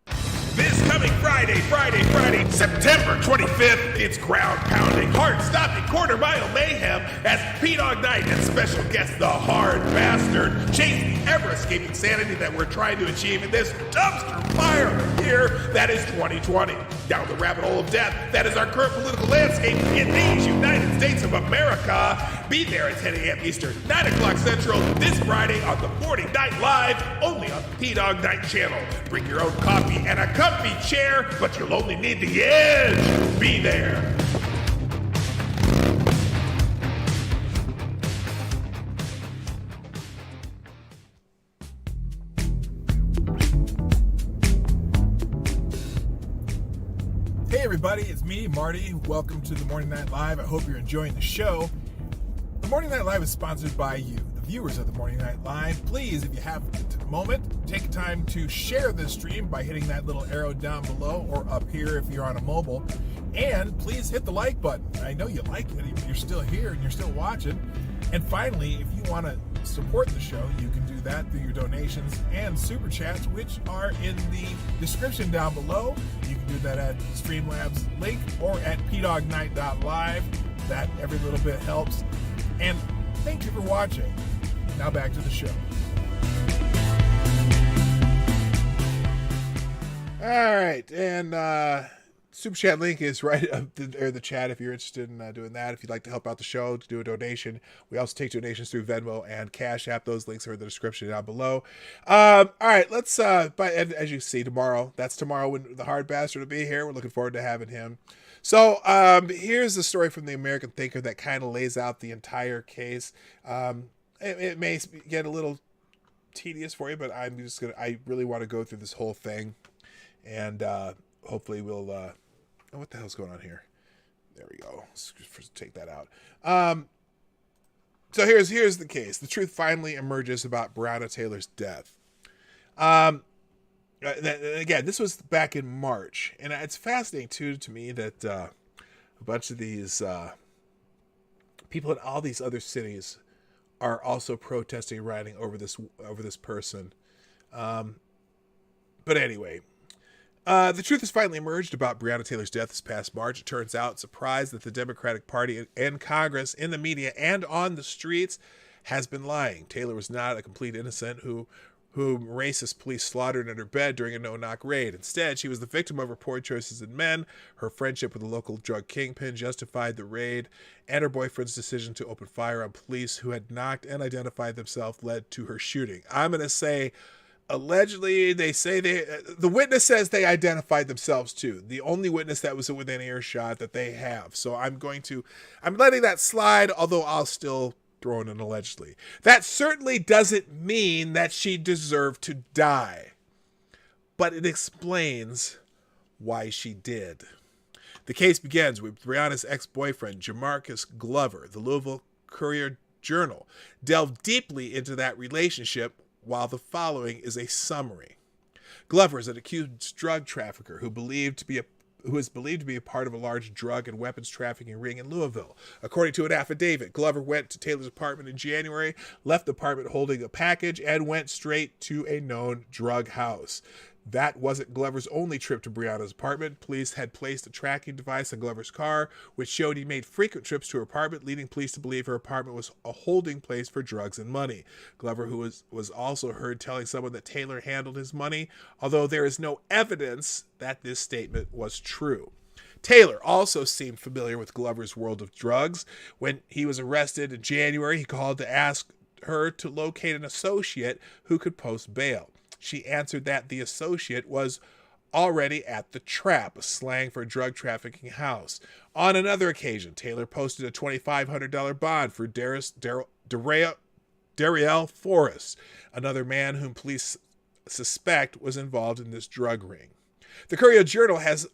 This coming Friday. Friday, September 25th. It's ground-pounding, heart-stopping quarter-mile mayhem as PDawgKnight and special guest, the Hard Bastard, chase the ever-escaping sanity that we're trying to achieve in this dumpster fire of a year that is 2020. Down the rabbit hole of death that is our current political landscape in these United States of America. Be there at 10 a.m. Eastern, 9 o'clock Central, this Friday on the Morning Night Live, only on the Dawg Knight Channel. Bring your own coffee and a comfy chair, but you'll only need the edge. Be there. Hey everybody, it's me, Marty. Welcome to the Morning Night Live. I hope you're enjoying the show. The Morning Night Live is sponsored by you, the viewers of the Morning Night Live. Please, if you have a moment, take time to share this stream by hitting that little arrow down below or up here if you're on a mobile. And please hit the like button. I know you like it, you're still here and you're still watching. And finally, if you want to support the show, you can do that through your donations and super chats, which are in the description down below. You can do that at Streamlabs link or at PDawgKnight.live. That every little bit helps. And thank you for watching. Now back to the show. All right, and super chat link is right up the chat if you're interested in doing that. If you'd like to help out the show, to do a donation. We also take donations through Venmo and Cashapp. Those links are in the description down below. All right, let's, and as you see tomorrow, that's tomorrow when the Hard Bastard will be here. We're looking forward to having him. So here's the story from the American Thinker that kind of lays out the entire case. It may get a little tedious for you, but I really want to go through this whole thing. And hopefully we'll, oh, what the hell's going on here? There we go. Let's take that out. So here's the case. The truth finally emerges about Breonna Taylor's death. Again, this was back in March, and it's fascinating too to me that a bunch of these people in all these other cities are also protesting and rioting over this person. But anyway, the truth has finally emerged about Breonna Taylor's death this past March. It turns out, surprise, that the Democratic Party and Congress, in the media and on the streets, has been lying. Taylor was not a complete innocent whom racist police slaughtered in her bed during a no-knock raid. Instead, she was the victim of her poor choices in men. Her friendship with a local drug kingpin justified the raid, and her boyfriend's decision to open fire on police who had knocked and identified themselves led to her shooting. I'm going to say, allegedly, the witness says they identified themselves too. The only witness that was within earshot that they have. So I'm letting that slide, although I'll still throw in an allegedly. That certainly doesn't mean that she deserved to die, but it explains why she did. The case begins with Breonna's ex-boyfriend, Jamarcus Glover. The Louisville Courier-Journal delved deeply into that relationship, while the following is a summary. Glover is an accused drug trafficker who is believed to be a part of a large drug and weapons trafficking ring in Louisville. According to an affidavit, Glover went to Taylor's apartment in January, left the apartment holding a package, and went straight to a known drug house. That wasn't Glover's only trip to Breonna's apartment. Police had placed a tracking device on Glover's car, which showed he made frequent trips to her apartment, leading police to believe her apartment was a holding place for drugs and money. Glover, who was also heard telling someone that Taylor handled his money, although there is no evidence that this statement was true. Taylor also seemed familiar with Glover's world of drugs. When he was arrested in January, he called to ask her to locate an associate who could post bail. She answered that the associate was already at the trap, a slang for a drug trafficking house. On another occasion, Taylor posted a $2,500 bond for Dariel Forrest, another man whom police suspect was involved in this drug ring. The Courier-Journal has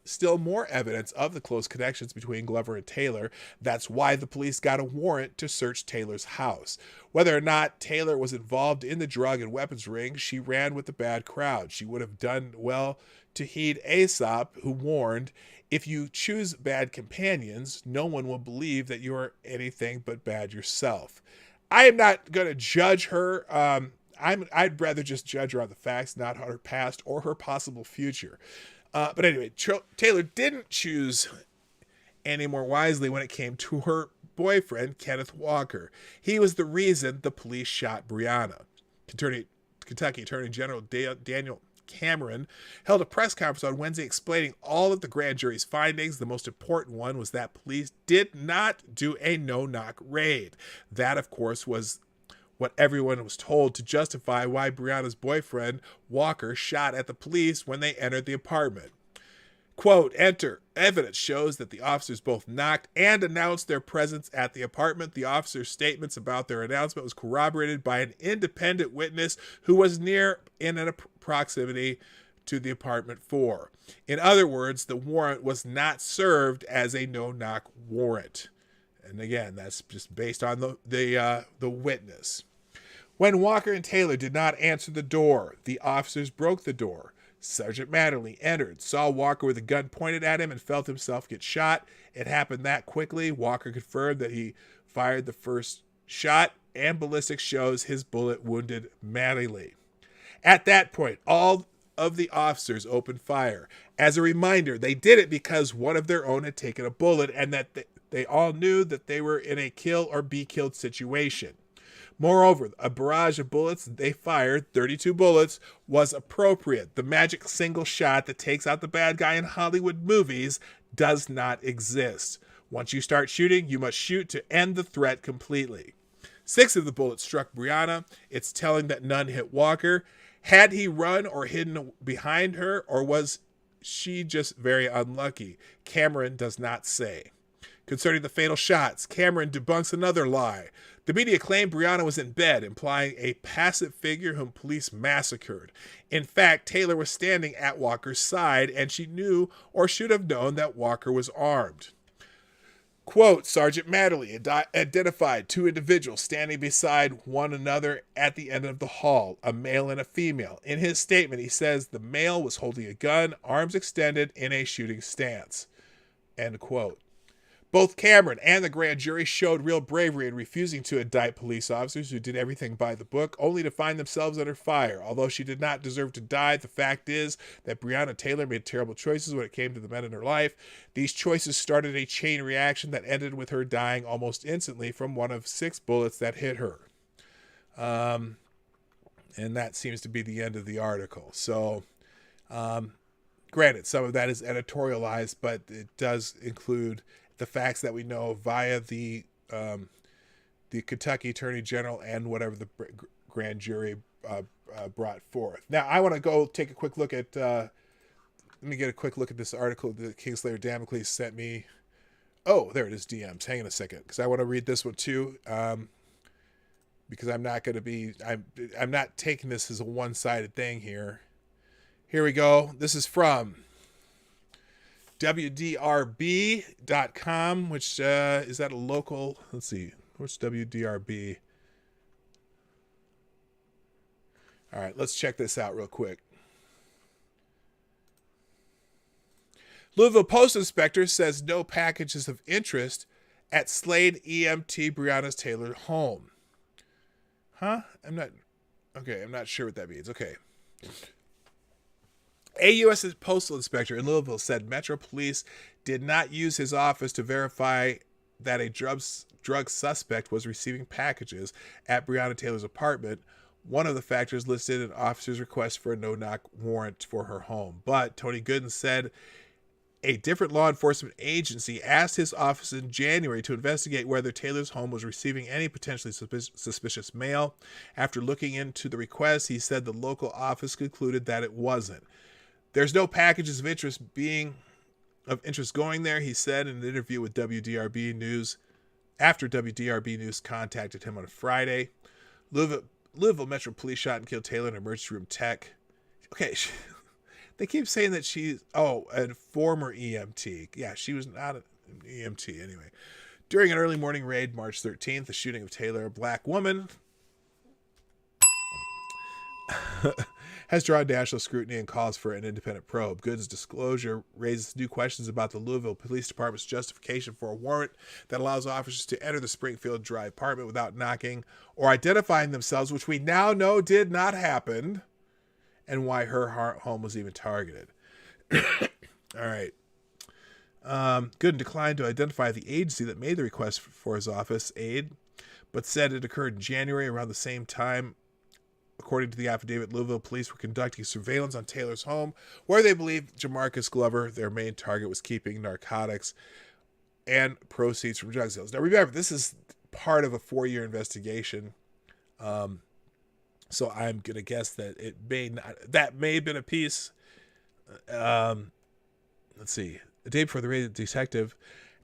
still more evidence of the close connections between Glover and Taylor. That's why the police got a warrant to search Taylor's house. Whether or not Taylor was involved in the drug and weapons ring, she ran with the bad crowd. She would have done well to heed Aesop, who warned, if you choose bad companions, no one will believe that you are anything but bad yourself. I am not going to judge her. I'd rather just judge her on the facts, not on her past or her possible future. But anyway, Taylor didn't choose any more wisely when it came to her boyfriend, Kenneth Walker. He was the reason the police shot Breonna. Kentucky Attorney General Daniel Cameron held a press conference on Wednesday explaining all of the grand jury's findings. The most important one was that police did not do a no-knock raid. That, of course, was what everyone was told to justify why Breonna's boyfriend, Walker, shot at the police when they entered the apartment. Quote, evidence shows that the officers both knocked and announced their presence at the apartment. The officers' statements about their announcement was corroborated by an independent witness who was near in a proximity to the apartment 4. In other words, the warrant was not served as a no-knock warrant. And again, that's just based on the witness. When Walker and Taylor did not answer the door, the officers broke the door. Sergeant Matterly entered, saw Walker with a gun pointed at him, and felt himself get shot. It happened that quickly. Walker confirmed that he fired the first shot, and ballistics shows his bullet wounded Matterly. At that point, all of the officers opened fire. As a reminder, they did it because one of their own had taken a bullet, and that they all knew that they were in a kill or be killed situation. Moreover, a barrage of bullets they fired, 32 bullets, was appropriate. The magic single shot that takes out the bad guy in Hollywood movies does not exist. Once you start shooting, you must shoot to end the threat completely. 6 of the bullets struck Breonna. It's telling that none hit Walker. Had he run or hidden behind her, or was she just very unlucky? Cameron does not say. Concerning the fatal shots, Cameron debunks another lie. The media claimed Breonna was in bed, implying a passive figure whom police massacred. In fact, Taylor was standing at Walker's side, and she knew or should have known that Walker was armed. Quote, Sergeant Matterly identified 2 individuals standing beside one another at the end of the hall, a male and a female. In his statement, he says the male was holding a gun, arms extended, in a shooting stance. End quote. Both Cameron and the grand jury showed real bravery in refusing to indict police officers who did everything by the book, only to find themselves under fire. Although she did not deserve to die, the fact is that Breonna Taylor made terrible choices when it came to the men in her life. These choices started a chain reaction that ended with her dying almost instantly from one of 6 bullets that hit her. And that seems to be the end of the article. So, granted, some of that is editorialized, but it does include the facts that we know via the Kentucky Attorney General and whatever the grand jury brought forth. Now, I want to go take a quick look at, let me get a quick look at this article that Kingslayer Damocles sent me. Oh, there it is, DMs. Hang on a second, because I want to read this one too, because I'm not going to be, I'm not taking this as a one-sided thing here. Here we go. This is from WDRB.com, which is that a local, let's see, what's WDRB? All right, let's check this out real quick. Louisville Post Inspector says no packages of interest at Slade EMT Breonna Taylor home. Huh? I'm not sure what that means. Okay. A U.S. postal inspector in Louisville said Metro Police did not use his office to verify that a drug suspect was receiving packages at Breonna Taylor's apartment, one of the factors listed in officers' request for a no-knock warrant for her home. But Tony Gooden said a different law enforcement agency asked his office in January to investigate whether Taylor's home was receiving any potentially suspicious mail. After looking into the request, he said the local office concluded that it wasn't. There's no packages of interest going there, he said in an interview with WDRB News after WDRB News contacted him on Friday. Louisville Metro Police shot and killed Taylor, an emergency room tech. Okay, they keep saying that she's, a former EMT. Yeah, she was not an EMT anyway. During an early morning raid, March 13th, the shooting of Taylor, a black woman, has drawn national scrutiny and calls for an independent probe. Gooden's disclosure raises new questions about the Louisville Police Department's justification for a warrant that allows officers to enter the Springfield Drive apartment without knocking or identifying themselves, which we now know did not happen, and why her home was even targeted. All right. Gooden declined to identify the agency that made the request for his office aid, but said it occurred in January around the same time. According to the affidavit, Louisville police were conducting surveillance on Taylor's home, where they believe Jamarcus Glover, their main target, was keeping narcotics and proceeds from drug sales. Now, remember, this is part of a 4-year investigation. So I'm going to guess that that may have been a piece. Let's see. The day before the raid, the detective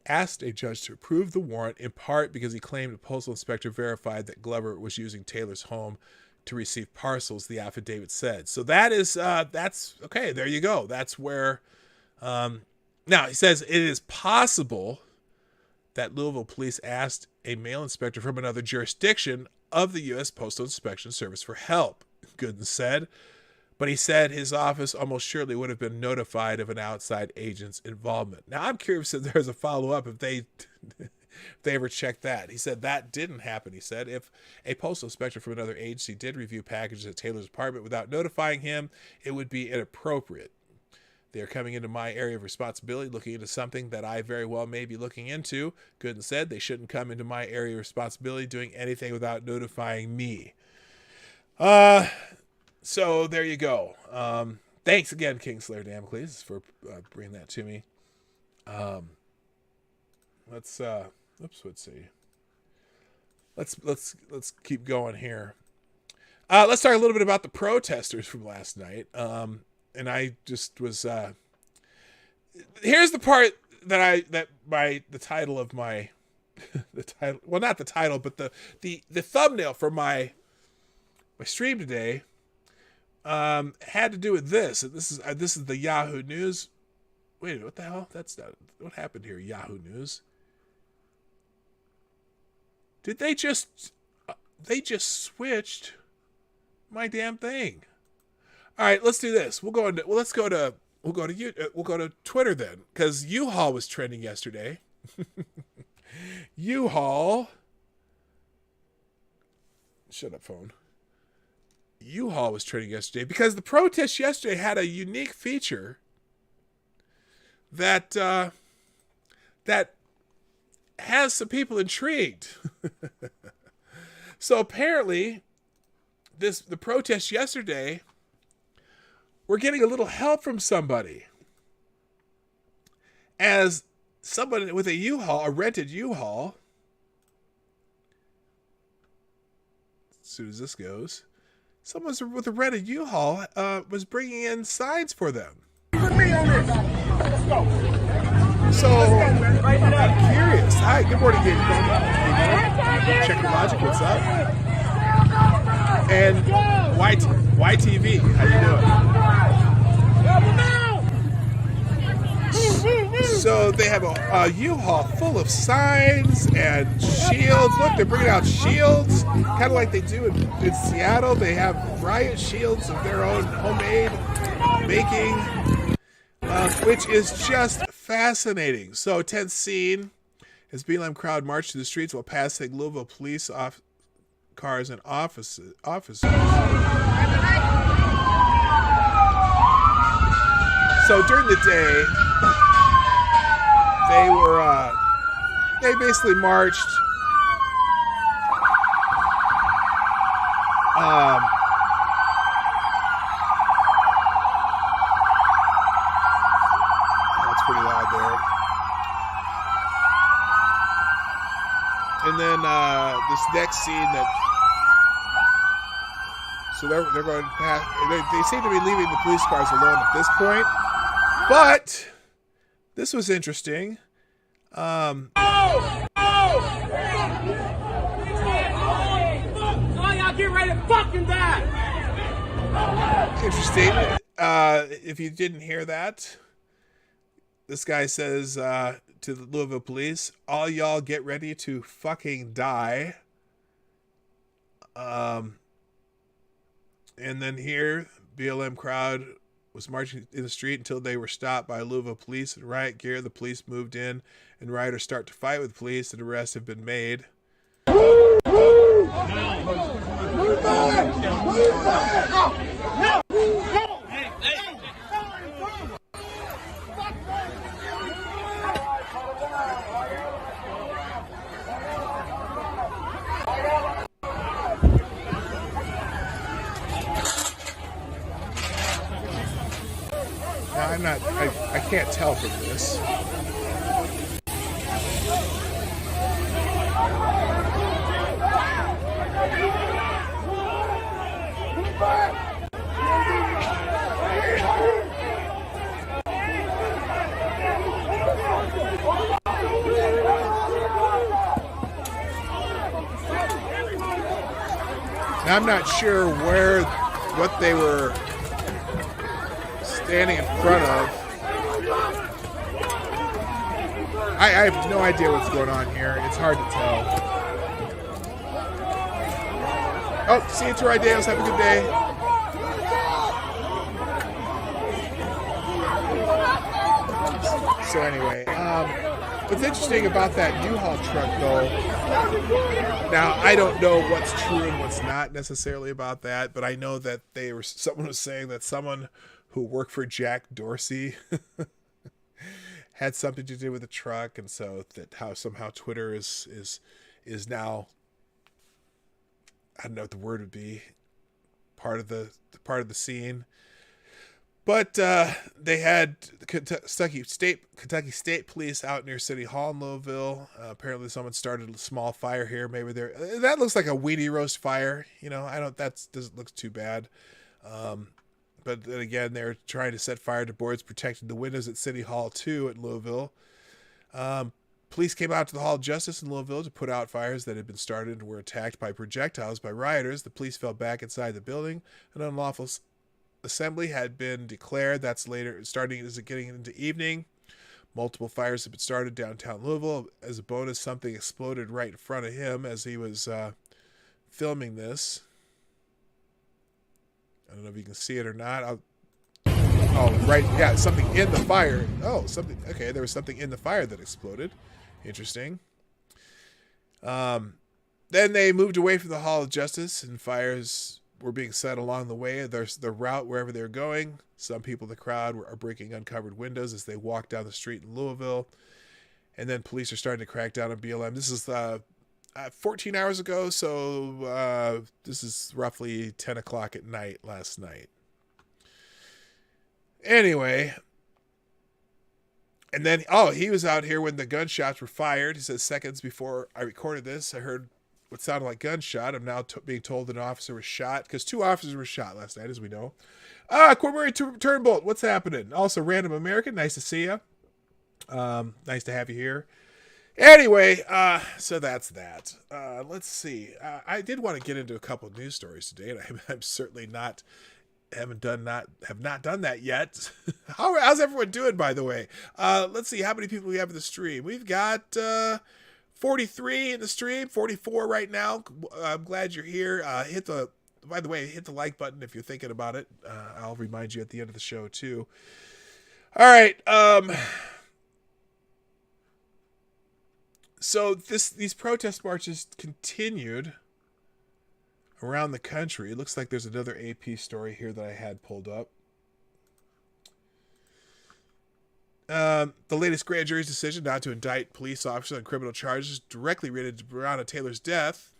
asked a judge to approve the warrant, in part because he claimed a postal inspector verified that Glover was using Taylor's home to receive parcels, the affidavit said. So that's okay. There you go. That's where, now he says it is possible that Louisville police asked a mail inspector from another jurisdiction of the U.S. Postal Inspection Service for help, Gooden said. But he said his office almost surely would have been notified of an outside agent's involvement. Now, I'm curious if there's a follow-up if they ever checked that. He said that didn't happen. He said if a postal inspector from another agency did review packages at Taylor's apartment without notifying him, it would be inappropriate. They are coming into my area of responsibility, looking into something that I very well may be looking into. Gooden said they shouldn't come into my area of responsibility doing anything without notifying me. So there you go. Thanks again, Kingslayer Damocles, for bringing that to me. Let's see. Let's keep going here. Let's talk a little bit about the protesters from last night. And I just was. Here's the part the title of my the title. Well, not the title, but the thumbnail for my stream today. Had to do with this. This is the Yahoo News. Wait, what the hell? That's not what happened here. Yahoo News. Did they just switched my damn thing? All right, let's do this. We'll go to Twitter then, because U-Haul was trending yesterday. U-Haul. Shut up, phone. U-Haul was trending yesterday because the protest yesterday had a unique feature that has some people intrigued. So apparently, the protest yesterday, we're getting a little help from somebody. As somebody with a U-Haul, a rented U-Haul, as soon as this goes, someone with a rented U-Haul was bringing in signs for them. Put me on this. Let's go. So, I'm curious. Hi, good morning, Gabe. Check your logic, what's up? And YTV, how you doing? So they have a U-Haul full of signs and shields. Look, they're bringing out shields, kind of like they do in Seattle. They have riot shields of their own homemade making, which is just fascinating. So, tense scene as BLM crowd marched to the streets while passing Louisville police cars and officers. So during the day, they basically marched. That's pretty loud there. And then this next scene so they're going past. They seem to be leaving the police cars alone at this point. But this was interesting. Y'all get ready to fucking die. Interesting. If you didn't hear that, this guy says to the Louisville police, "All y'all get ready to fucking die." And then here, BLM crowd was marching in the street until they were stopped by Louisville police in riot gear. The police moved in, and rioters start to fight with police, and arrests have been made. I can't tell from this. I'm not sure what they were standing in front of. I have no idea what's going on here. It's hard to tell. Oh, see you, Troy Dales. Have a good day. So anyway, what's interesting about that U-Haul truck, though, now I don't know what's true and what's not necessarily about that, but I know that someone was saying that someone who worked for Jack Dorsey had something to do with the truck, and so that somehow Twitter is now, I don't know what the word would be, part of the scene. But they had Kentucky State Police out near City Hall in Louisville. Apparently, someone started a small fire here. Maybe that looks like a weedy roast fire. That doesn't look too bad. But then again, they're trying to set fire to boards protecting the windows at City Hall too at Louisville. Police came out to the Hall of Justice in Louisville to put out fires that had been started and were attacked by projectiles by rioters. The police fell back inside the building. An unlawful assembly had been declared. That's later getting into evening. Multiple fires have been started downtown Louisville. As a bonus, something exploded right in front of him as he was filming this. I don't know if you can see it or not. Something in the fire. There was something in the fire that exploded. Interesting. Then they moved away from the Hall of Justice, and fires were being set along the way. There's the route wherever they're going. Some people in the crowd are breaking uncovered windows as they walk down the street in Louisville. And then police are starting to crack down on BLM. This is 14 hours ago, so this is roughly 10 o'clock at night last night. Anyway, and then, he was out here when the gunshots were fired. He says, seconds before I recorded this, I heard what sounded like gunshot. I'm now being told that an officer was shot, because 2 officers were shot last night, as we know. Corbury Turnbolt, what's happening? Also, Random American, nice to see you. Nice to have you here. Anyway, so that's that. Let's see. I did want to get into a couple of news stories today, and I'm certainly have not done that yet. How's everyone doing, by the way? Let's see how many people we have in the stream. We've got 43 in the stream, 44 right now. I'm glad you're here. Hit the like button if you're thinking about it. I'll remind you at the end of the show too. All right. So these protest marches continued around the country. It looks like there's another AP story here that I had pulled up. The latest grand jury's decision not to indict police officers on criminal charges directly related to Breonna Taylor's death.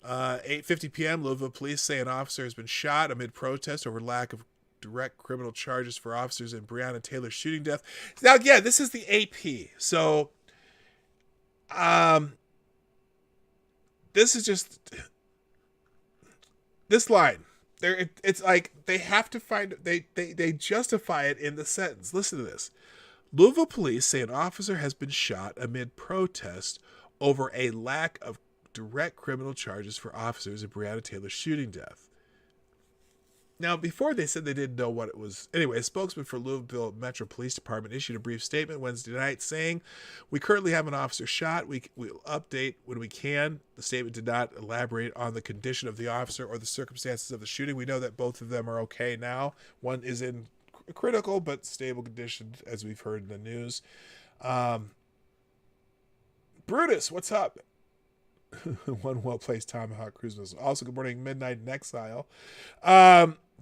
8:50 p.m., Louisville police say an officer has been shot amid protest over lack of direct criminal charges for officers in Breonna Taylor's shooting death. Now, yeah, this is the AP. So, this is just this line. It's like they have to find they justify it in the sentence. Listen to this. Louisville police say an officer has been shot amid protest over a lack of direct criminal charges for officers in Breonna Taylor's shooting death. Now, before they said they didn't know what it was. Anyway, a spokesman for Louisville Metro Police Department issued a brief statement Wednesday night saying, "We currently have an officer shot. We'll update when we can." The statement did not elaborate on the condition of the officer or the circumstances of the shooting. We know that both of them are okay now. One is in critical but stable condition, as we've heard in the news. Brutus, what's up? One well-placed tomahawk cruise missile. Also, good morning, Midnight in Exile.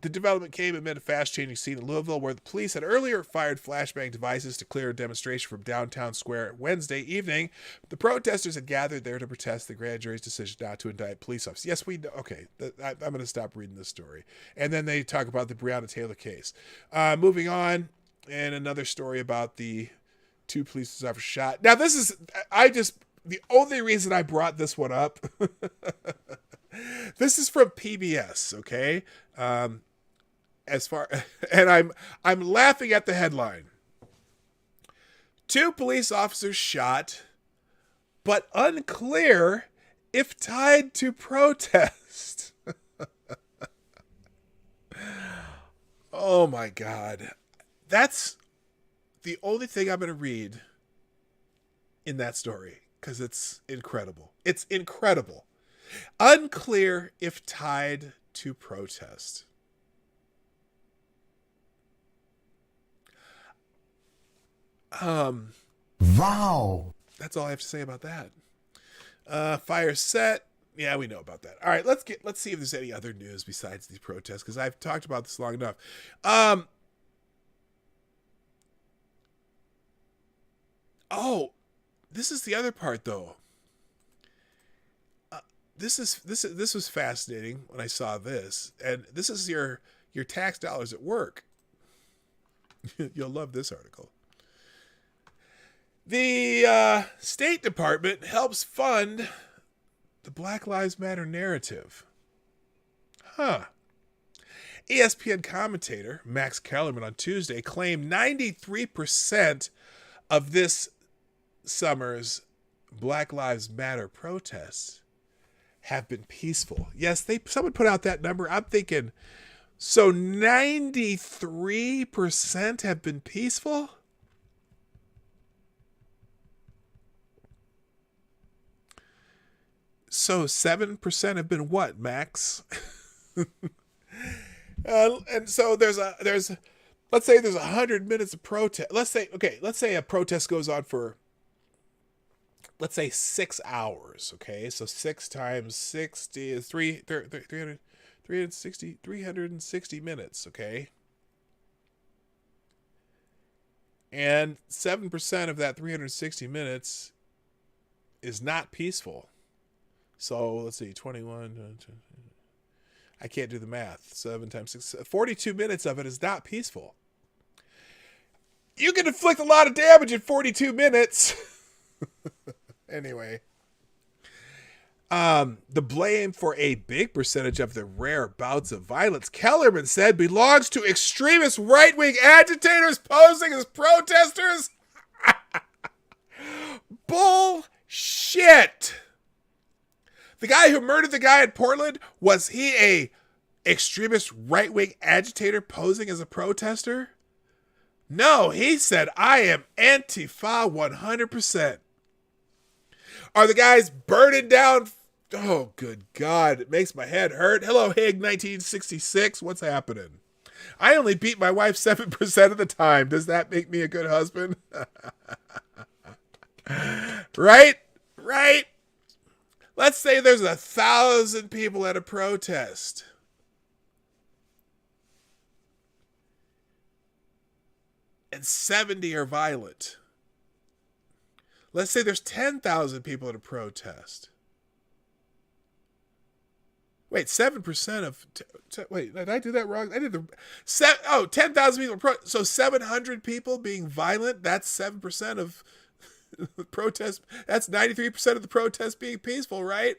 The development came amid a fast-changing scene in Louisville where the police had earlier fired flashbang devices to clear a demonstration from downtown square Wednesday evening. The protesters had gathered there to protest the grand jury's decision not to indict police officers. Yes, we know. Okay, I'm going to stop reading this story. And then they talk about the Breonna Taylor case. Moving on. And another story about the 2 police officers shot. Now, the only reason I brought this one up, this is from PBS, okay? And I'm laughing at the headline. 2 police officers shot, but unclear if tied to protest. Oh my God. That's the only thing I'm going to read in that story because it's incredible. It's incredible. Unclear if tied to protest. Wow. That's all I have to say about that. Fire set. Yeah, we know about that. All right, let's see if there's any other news besides these protests because I've talked about this long enough. Oh, this is the other part though. This was fascinating when I saw this, and this is your tax dollars at work. You'll love this article. The State Department helps fund the Black Lives Matter narrative. Huh. ESPN commentator Max Kellerman on Tuesday claimed 93% of this summer's Black Lives Matter protests have been peaceful. Yes, someone put out that number. I'm thinking, so 93% have been peaceful? So 7% have been what, Max? And so there's let's say there's 100 minutes of protest. Let's say a protest goes on for, let's say 6 hours. Okay. So 6 times 60 is 360 minutes. Okay. And 7% of that 360 minutes is not peaceful. So let's see, 21. I can't do the math. 7 times 6. 42 minutes of it is not peaceful. You can inflict a lot of damage in 42 minutes. Anyway. The blame for a big percentage of the rare bouts of violence, Kellerman said, belongs to extremist right-wing agitators posing as protesters. Bullshit. The guy who murdered the guy in Portland, was he a extremist right-wing agitator posing as a protester? No, he said, I am Antifa 100%. Are the guys burning down? Oh, good God. It makes my head hurt. Hello, Hig 1966. What's happening? I only beat my wife 7% of the time. Does that make me a good husband? Right? Right? Let's say there's 1,000 people at a protest. And 70 are violent. Let's say there's 10,000 people at a protest. Wait, 7% of... wait, did I do that wrong? I did the... 10,000 people... So 700 people being violent, that's 7% of the protest. That's 93% of the protest being peaceful, right?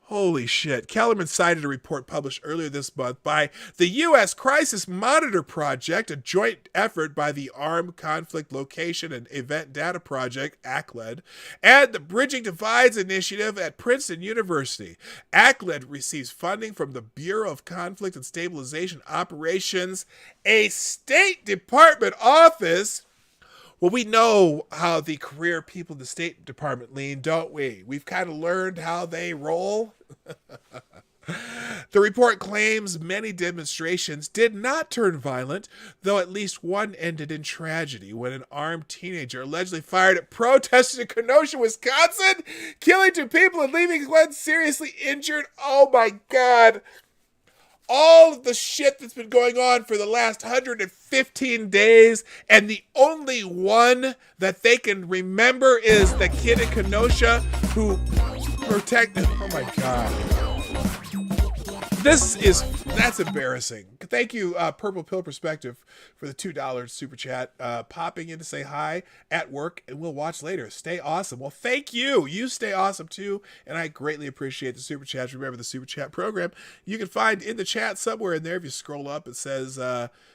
Holy shit. Kellerman cited a report published earlier this month by the U.S. Crisis Monitor Project, a joint effort by the Armed Conflict Location and Event Data Project, ACLED, and the Bridging Divides Initiative at Princeton University. ACLED receives funding from the Bureau of Conflict and Stabilization Operations, a State Department office. Well, we know how the career people in the State Department lean, don't we? We've kind of learned how they roll. The report claims many demonstrations did not turn violent, though at least one ended in tragedy when an armed teenager allegedly fired at protesters in Kenosha, Wisconsin, killing 2 people and leaving one seriously injured. Oh my God. All of the shit that's been going on for the last 115 days, and the only one that they can remember is the kid in Kenosha who protected. Oh my God. That's embarrassing. Thank you, Purple Pill Perspective, for the $2 super chat. Popping in to say hi at work, and we'll watch later. Stay awesome. Well, thank you. You stay awesome too, and I greatly appreciate the super chats. Remember, the super chat program you can find in the chat somewhere in there. If you scroll up, it says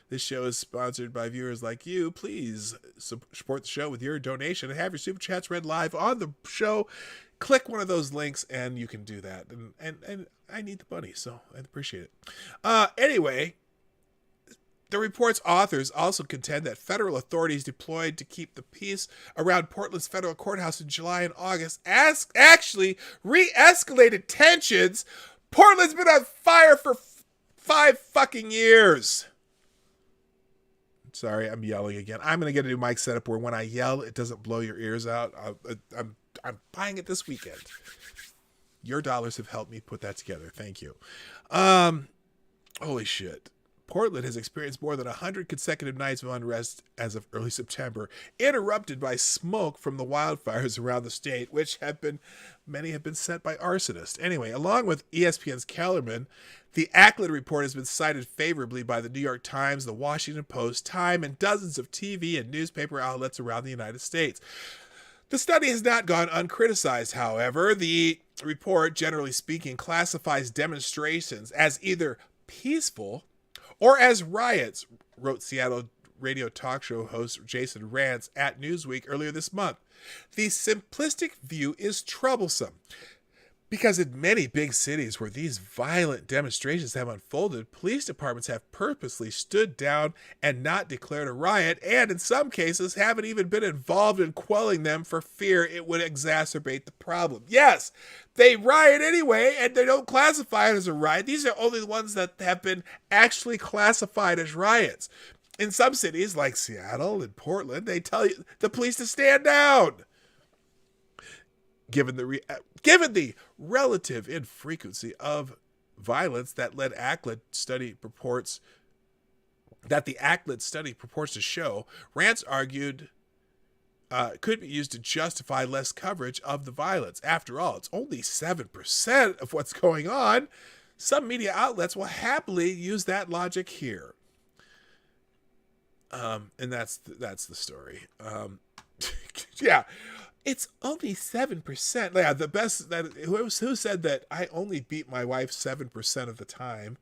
this show is sponsored by viewers like you. Please support the show with your donation and have your super chats read live on the show. Click one of those links and you can do that. And I need the money, so I appreciate it. Anyway, the report's authors also contend that federal authorities deployed to keep the peace around Portland's federal courthouse in July and August actually re-escalated tensions. Portland's been on fire for 5 fucking years. Sorry, I'm yelling again. I'm going to get a new mic setup where when I yell, it doesn't blow your ears out. I'm buying it this weekend. Your dollars have helped me put that together. Thank you. Holy shit. Portland has experienced more than 100 consecutive nights of unrest as of early September, interrupted by smoke from the wildfires around the state, which many have been set by arsonists. Anyway, along with ESPN's Kellerman, the Ackland report has been cited favorably by the New York Times, the Washington Post, Time, and dozens of TV and newspaper outlets around the United States. The study has not gone uncriticized, however. The report, generally speaking, classifies demonstrations as either peaceful or as riots, wrote Seattle radio talk show host Jason Rantz at Newsweek earlier this month. The simplistic view is troublesome because in many big cities where these violent demonstrations have unfolded, police departments have purposely stood down and not declared a riot, and in some cases haven't even been involved in quelling them for fear it would exacerbate the problem. Yes, they riot anyway, and they don't classify it as a riot. These are only the ones that have been actually classified as riots. In some cities, like Seattle and Portland, they tell you the police to stand down. Given the relative infrequency of violence that the Ackland study purports to show, Rantz argued could be used to justify less coverage of the violence. After all, it's only 7% of what's going on. Some media outlets will happily use that logic here. And that's the story. Yeah. It's only 7%. Yeah, the best that who said that I only beat my wife 7% of the time.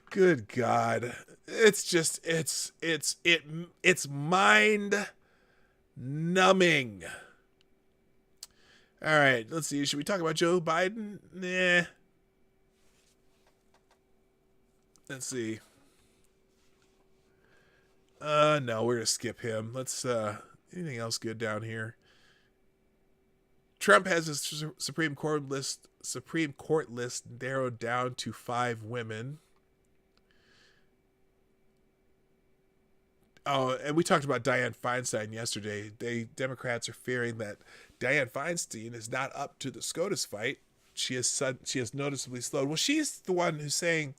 Good God. It's just it's mind numbing. All right, let's see. Should we talk about Joe Biden? Nah. Let's see. No, we're gonna skip him. Let's anything else good down here? Trump has his Supreme Court list narrowed down to 5 women. Oh, and we talked about Dianne Feinstein yesterday. Democrats are fearing that Dianne Feinstein is not up to the SCOTUS fight. She has noticeably slowed. Well, she's the one who's saying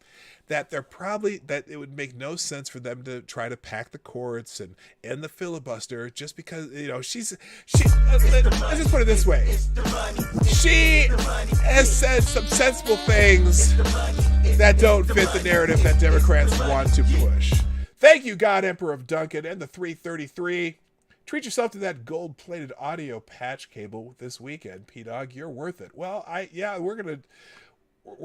that that it would make no sense for them to try to pack the courts and end the filibuster just because, let's just put it this way. She has said some sensible things that don't fit the narrative that Democrats want to push. Thank you, God Emperor of Duncan and the 333. Treat yourself to that gold-plated audio patch cable this weekend, P-Dawg. You're worth it. Well, we're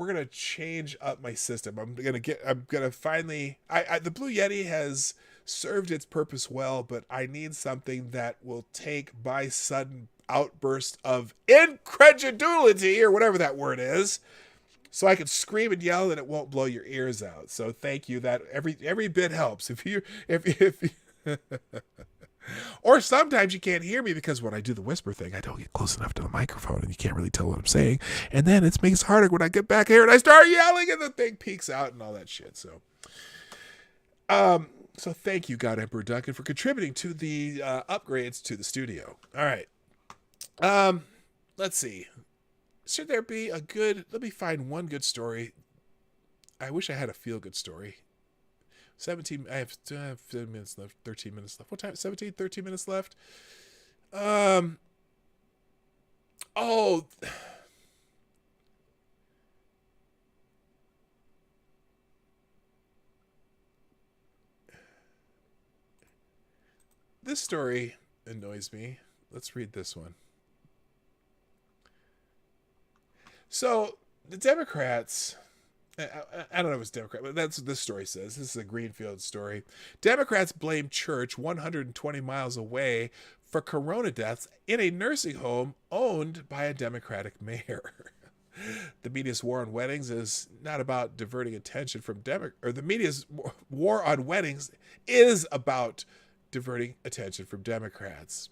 gonna change up my system. The Blue Yeti has served its purpose well, but I need something that will take my sudden outburst of incredulity, or whatever that word is, so I can scream and yell and it won't blow your ears out. So thank you. That every bit helps. If or sometimes you can't hear me because when I do the whisper thing, I don't get close enough to the microphone and you can't really tell what I'm saying. And then it makes it harder when I get back here and I start yelling and the thing peaks out and all that shit. So thank you, God Emperor Duncan, for contributing to the upgrades to the studio. All right. Let's see. Should there be let me find one good story. I wish I had a feel-good story. 17, I have 15 minutes left, 13 minutes left. What time? 17, 13 minutes left. this story annoys me. Let's read this one. So the Democrats, I don't know if it's Democrat, but that's what this story says. This is a Greenfield story. Democrats blame church 120 miles away for corona deaths in a nursing home owned by a Democratic mayor. The media's war on weddings is not about diverting attention from the media's war on weddings is about diverting attention from Democrats.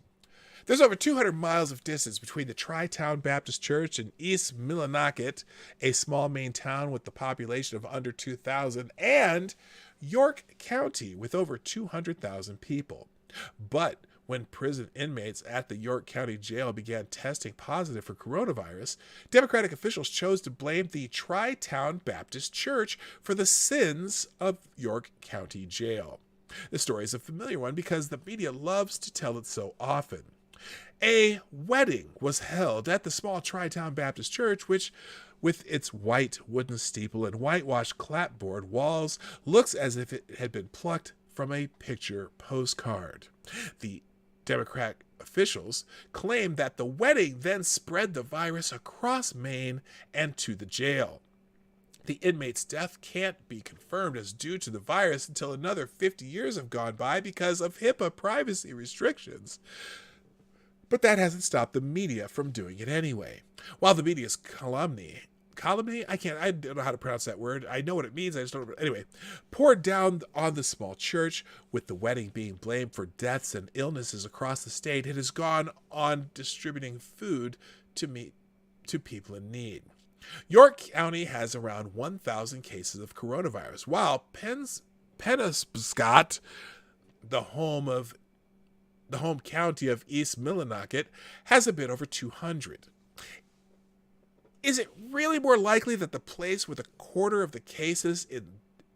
There's over 200 miles of distance between the Tri-Town Baptist Church in East Millinocket, a small Maine town with a population of under 2,000, and York County with over 200,000 people. But when prison inmates at the York County Jail began testing positive for coronavirus, Democratic officials chose to blame the Tri-Town Baptist Church for the sins of York County Jail. The story is a familiar one because the media loves to tell it so often. A wedding was held at the small Tri-Town Baptist Church, which, with its white wooden steeple and whitewashed clapboard walls, looks as if it had been plucked from a picture postcard. The Democrat officials claimed that the wedding then spread the virus across Maine and to the jail. The inmate's death can't be confirmed as due to the virus until another 50 years have gone by because of HIPAA privacy restrictions. But that hasn't stopped the media from doing it anyway. While the media's calumny, I don't know how to pronounce that word. I know what it means, I just don't know. Anyway, poured down on the small church, with the wedding being blamed for deaths and illnesses across the state, it has gone on distributing food to people in need. York County has around 1,000 cases of coronavirus, while Penobscot, the home county of East Millinocket, has a bit over 200. Is it really more likely that the place with a quarter of the cases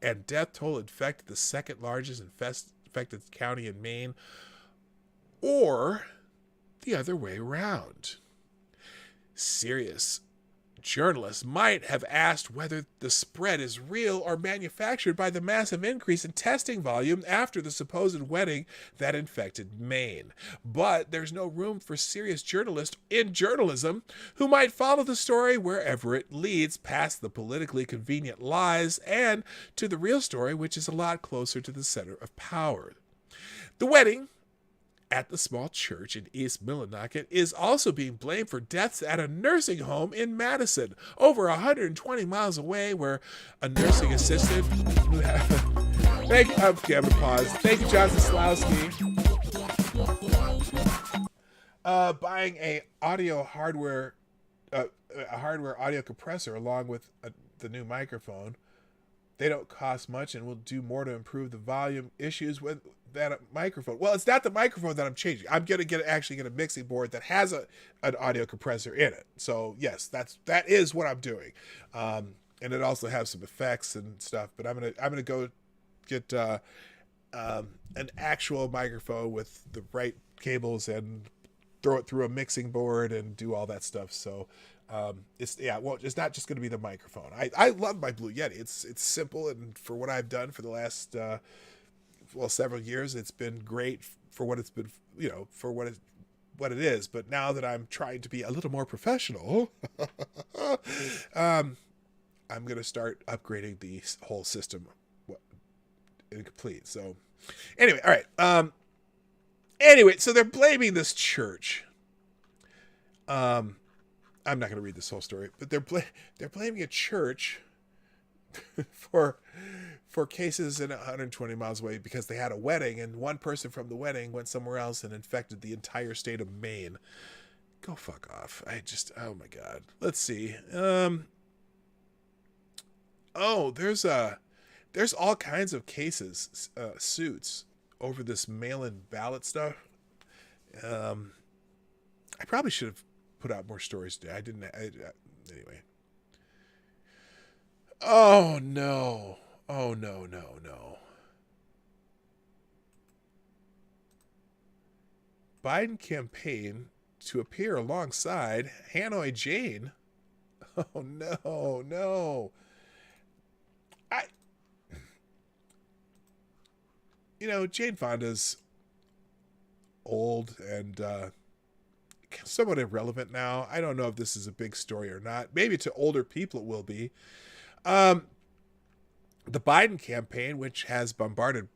and death toll infected the second largest infected county in Maine, or the other way around? Serious journalists might have asked whether the spread is real or manufactured by the massive increase in testing volume after the supposed wedding that infected Maine. But there's no room for serious journalists in journalism who might follow the story wherever it leads, past the politically convenient lies and to the real story, which is a lot closer to the center of power. The wedding at the small church in East Millinocket is also being blamed for deaths at a nursing home in Madison, over 120 miles away, where a nursing assistant... Thank you, I'm going to pause. Thank you, Johnson Slowski. Buying a hardware audio compressor along with the new microphone. They don't cost much and will do more to improve the volume issues with that microphone. Well, it's not the microphone that I'm changing. I'm going to actually get a mixing board that has an audio compressor in it. So yes, that is what I'm doing. And it also has some effects and stuff, but I'm going to go get an actual microphone with the right cables and throw it through a mixing board and do all that stuff. So it's not just going to be the microphone. I love my Blue Yeti. It's simple, and for what I've done for the last several years, it's been great for what it's been, for what it is. But now that I'm trying to be a little more professional, I'm going to start upgrading the whole system incomplete. So anyway, all right. Anyway, so they're blaming this church. I'm not going to read this whole story, but they're blaming a church for cases in 120 miles away because they had a wedding and one person from the wedding went somewhere else and infected the entire state of Maine. Go fuck off. Oh my God. Let's see. There's all kinds of cases, suits over this mail-in ballot stuff. I probably should have put out more stories today. I didn't. Anyway. Oh no. Biden campaign to appear alongside Hanoi Jane. Oh no. Jane Fonda's old and somewhat irrelevant now. I don't know if this is a big story or not. Maybe to older people it will be. The Biden campaign, which has bombarded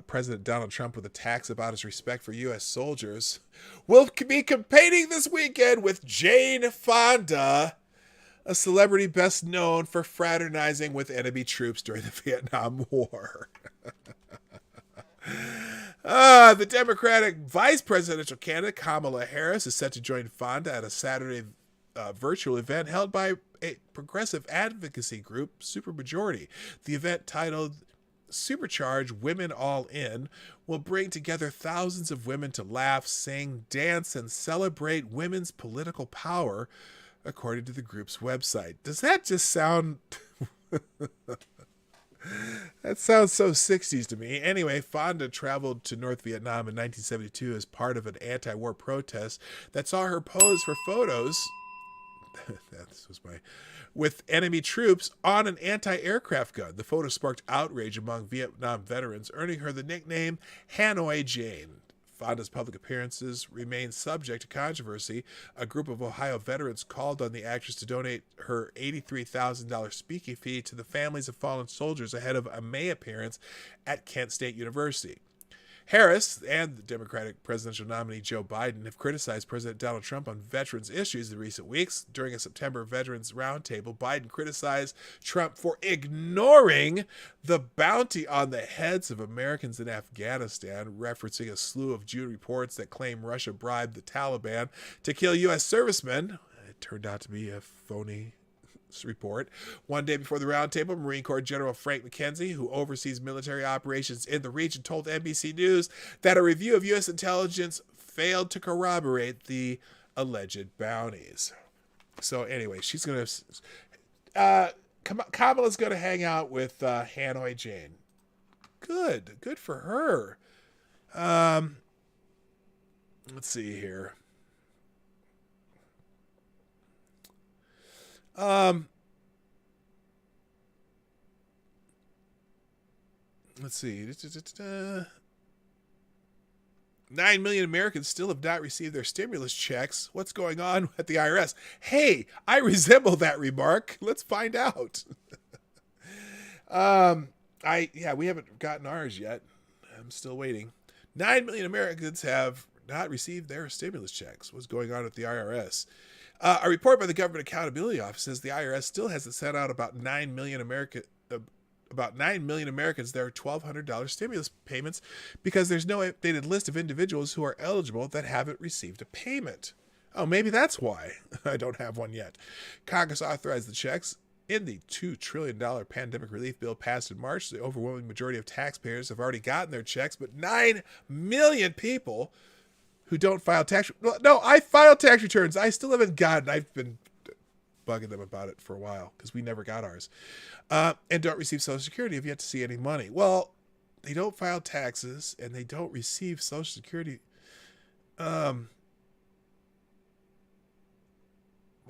President Donald Trump with attacks about his respect for U.S. soldiers, will be campaigning this weekend with Jane Fonda, a celebrity best known for fraternizing with enemy troops during the Vietnam War. The Democratic vice presidential candidate Kamala Harris is set to join Fonda at a Saturday virtual event held by a progressive advocacy group, Supermajority. The event, titled Supercharge Women All In, will bring together thousands of women to laugh, sing, dance, and celebrate women's political power, according to the group's website. Does that just sound... That sounds so 60s to me. Anyway, Fonda traveled to North Vietnam in 1972 as part of an anti-war protest that saw her pose for photos with enemy troops on an anti-aircraft gun. The photo sparked outrage among Vietnam veterans, earning her the nickname Hanoi Jane. Fonda's public appearances remain subject to controversy. A group of Ohio veterans called on the actress to donate her $83,000 speaking fee to the families of fallen soldiers ahead of a May appearance at Kent State University. Harris and the Democratic presidential nominee Joe Biden have criticized President Donald Trump on veterans issues in recent weeks. During a September Veterans Roundtable, Biden criticized Trump for ignoring the bounty on the heads of Americans in Afghanistan, referencing a slew of June reports that claim Russia bribed the Taliban to kill U.S. servicemen. It turned out to be a phony report. One day before the roundtable, Marine Corps General Frank McKenzie, who oversees military operations in the region, told NBC News that a review of U.S. intelligence failed to corroborate the alleged bounties. So anyway, she's going to... Kamala's going to hang out with Hanoi Jane. Good for her. Let's see here. Let's see. 9 million Americans still have not received their stimulus checks. What's going on at the IRS? Hey, I resemble that remark. Let's find out. We haven't gotten ours yet. I'm still waiting. 9 million Americans have not received their stimulus checks. What's going on at the IRS? A report by the Government Accountability Office says the IRS still hasn't sent out about 9 million Americans their $1,200 stimulus payments because there's no updated list of individuals who are eligible that haven't received a payment. Oh, maybe that's why I don't have one yet. Congress authorized the checks in the $2 trillion pandemic relief bill passed in March. The overwhelming majority of taxpayers have already gotten their checks, but 9 million people who don't file tax... No, I filed tax returns. I still haven't gotten... I've been bugging them about it for a while because we never got ours. And don't receive Social Security have yet to see any money. Well, they don't file taxes and they don't receive Social Security. Why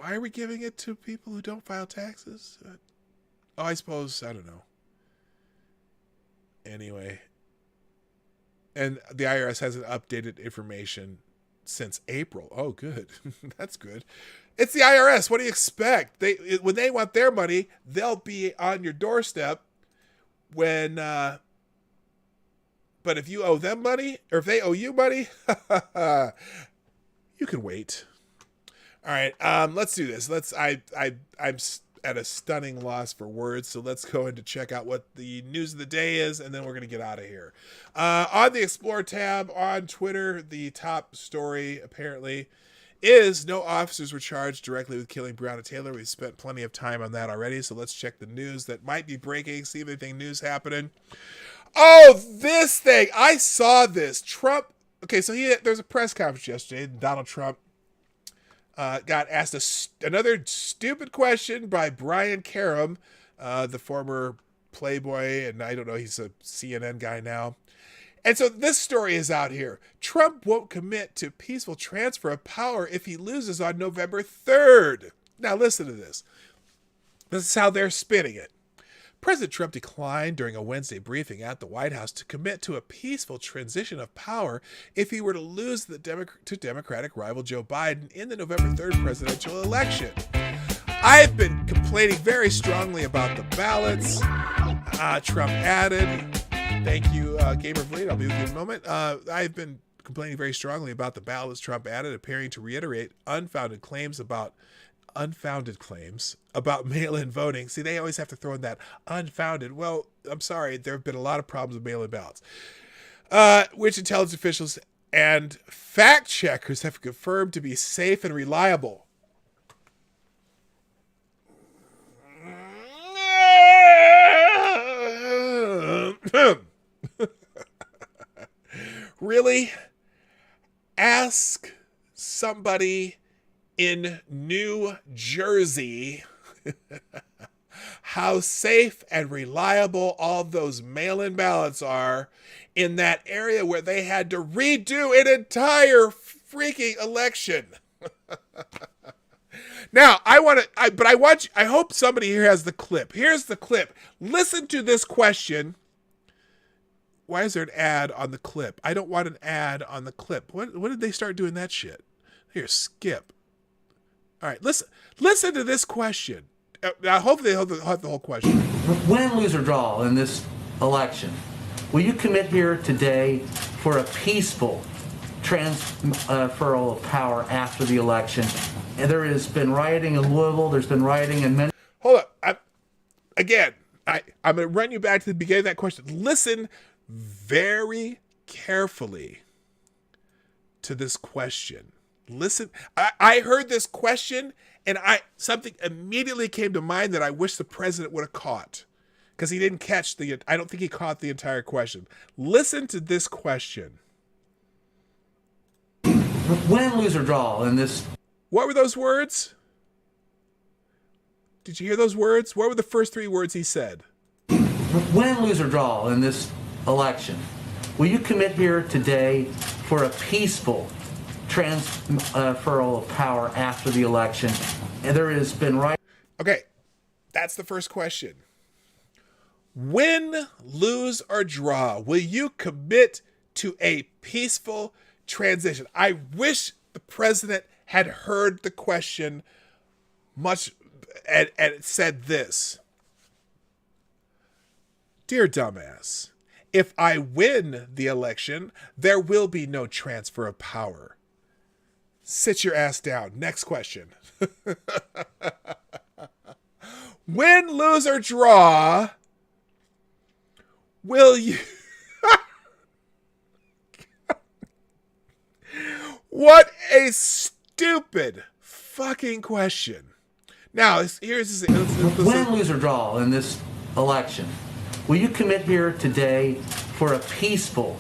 are we giving it to people who don't file taxes? I suppose, I don't know. Anyway. And the IRS hasn't updated information since April. Oh, good. That's good. It's the IRS. What do you expect? When they want their money, they'll be on your doorstep when... but if you owe them money, or if they owe you money, you can wait. All right, let's do this. I'm at a stunning loss for words, so let's go in to check out what the news of the day is, and then we're going to get out of here. On the Explore tab on Twitter, the top story, apparently, is no officers were charged directly with killing Breonna Taylor. We've spent plenty of time on that already, so let's check the news that might be breaking, see if anything news happening. Oh, this thing! I saw this. Trump... Okay, so there's a press conference yesterday, and Donald Trump got asked another stupid question by Brian Karem, the former Playboy, and I don't know, he's a CNN guy now. And so this story is out here. Trump won't commit to peaceful transfer of power if he loses on November 3rd. Now listen to this. This is how they're spinning it. President Trump declined during a Wednesday briefing at the White House to commit to a peaceful transition of power if he were to lose to Democratic rival Joe Biden in the November 3rd presidential election. I've been complaining very strongly about the ballots. Trump added, thank you, Gamer Blade, I'll be with you in a moment. I've been complaining very strongly about the ballots Trump added, appearing to reiterate unfounded claims about mail-in voting. See, they always have to throw in that unfounded. Well, I'm sorry, there have been a lot of problems with mail-in ballots, which intelligence officials and fact checkers have confirmed to be safe and reliable. Really? Ask somebody in New Jersey how safe and reliable all those mail-in ballots are in that area where they had to redo an entire freaking election. Now, I hope somebody here has the clip. Here's the clip. Listen to this question. Why is there an ad on the clip? I don't want an ad on the clip. When did they start doing that shit? Here, skip. All right, listen to this question. Now, hopefully they'll have the whole question. Win, lose, or draw in this election, will you commit here today for a peaceful transferal of power after the election? And there has been rioting in Louisville. There's been rioting in many. Hold up. I'm going to run you back to the beginning of that question. Listen very carefully to this question. Listen. I heard this question, and something immediately came to mind that I wish the president would have caught, because he didn't catch I don't think he caught the entire question. Listen to this question. Win, lose, or draw in this. What were those words? Did you hear those words? What were the first three words he said? Win, lose, or draw in this election, will you commit here today for a peaceful transferal of power after the election? And there has been right. Okay, that's the first question. Win, lose, or draw, will you commit to a peaceful transition? I wish the president had heard the question much and it said this. Dear dumbass, if I win the election, there will be no transfer of power. Sit your ass down. Next question. Win, lose, or draw, will you... What a stupid fucking question. Now, here's Win, lose, or draw in this election, will you commit here today for a peaceful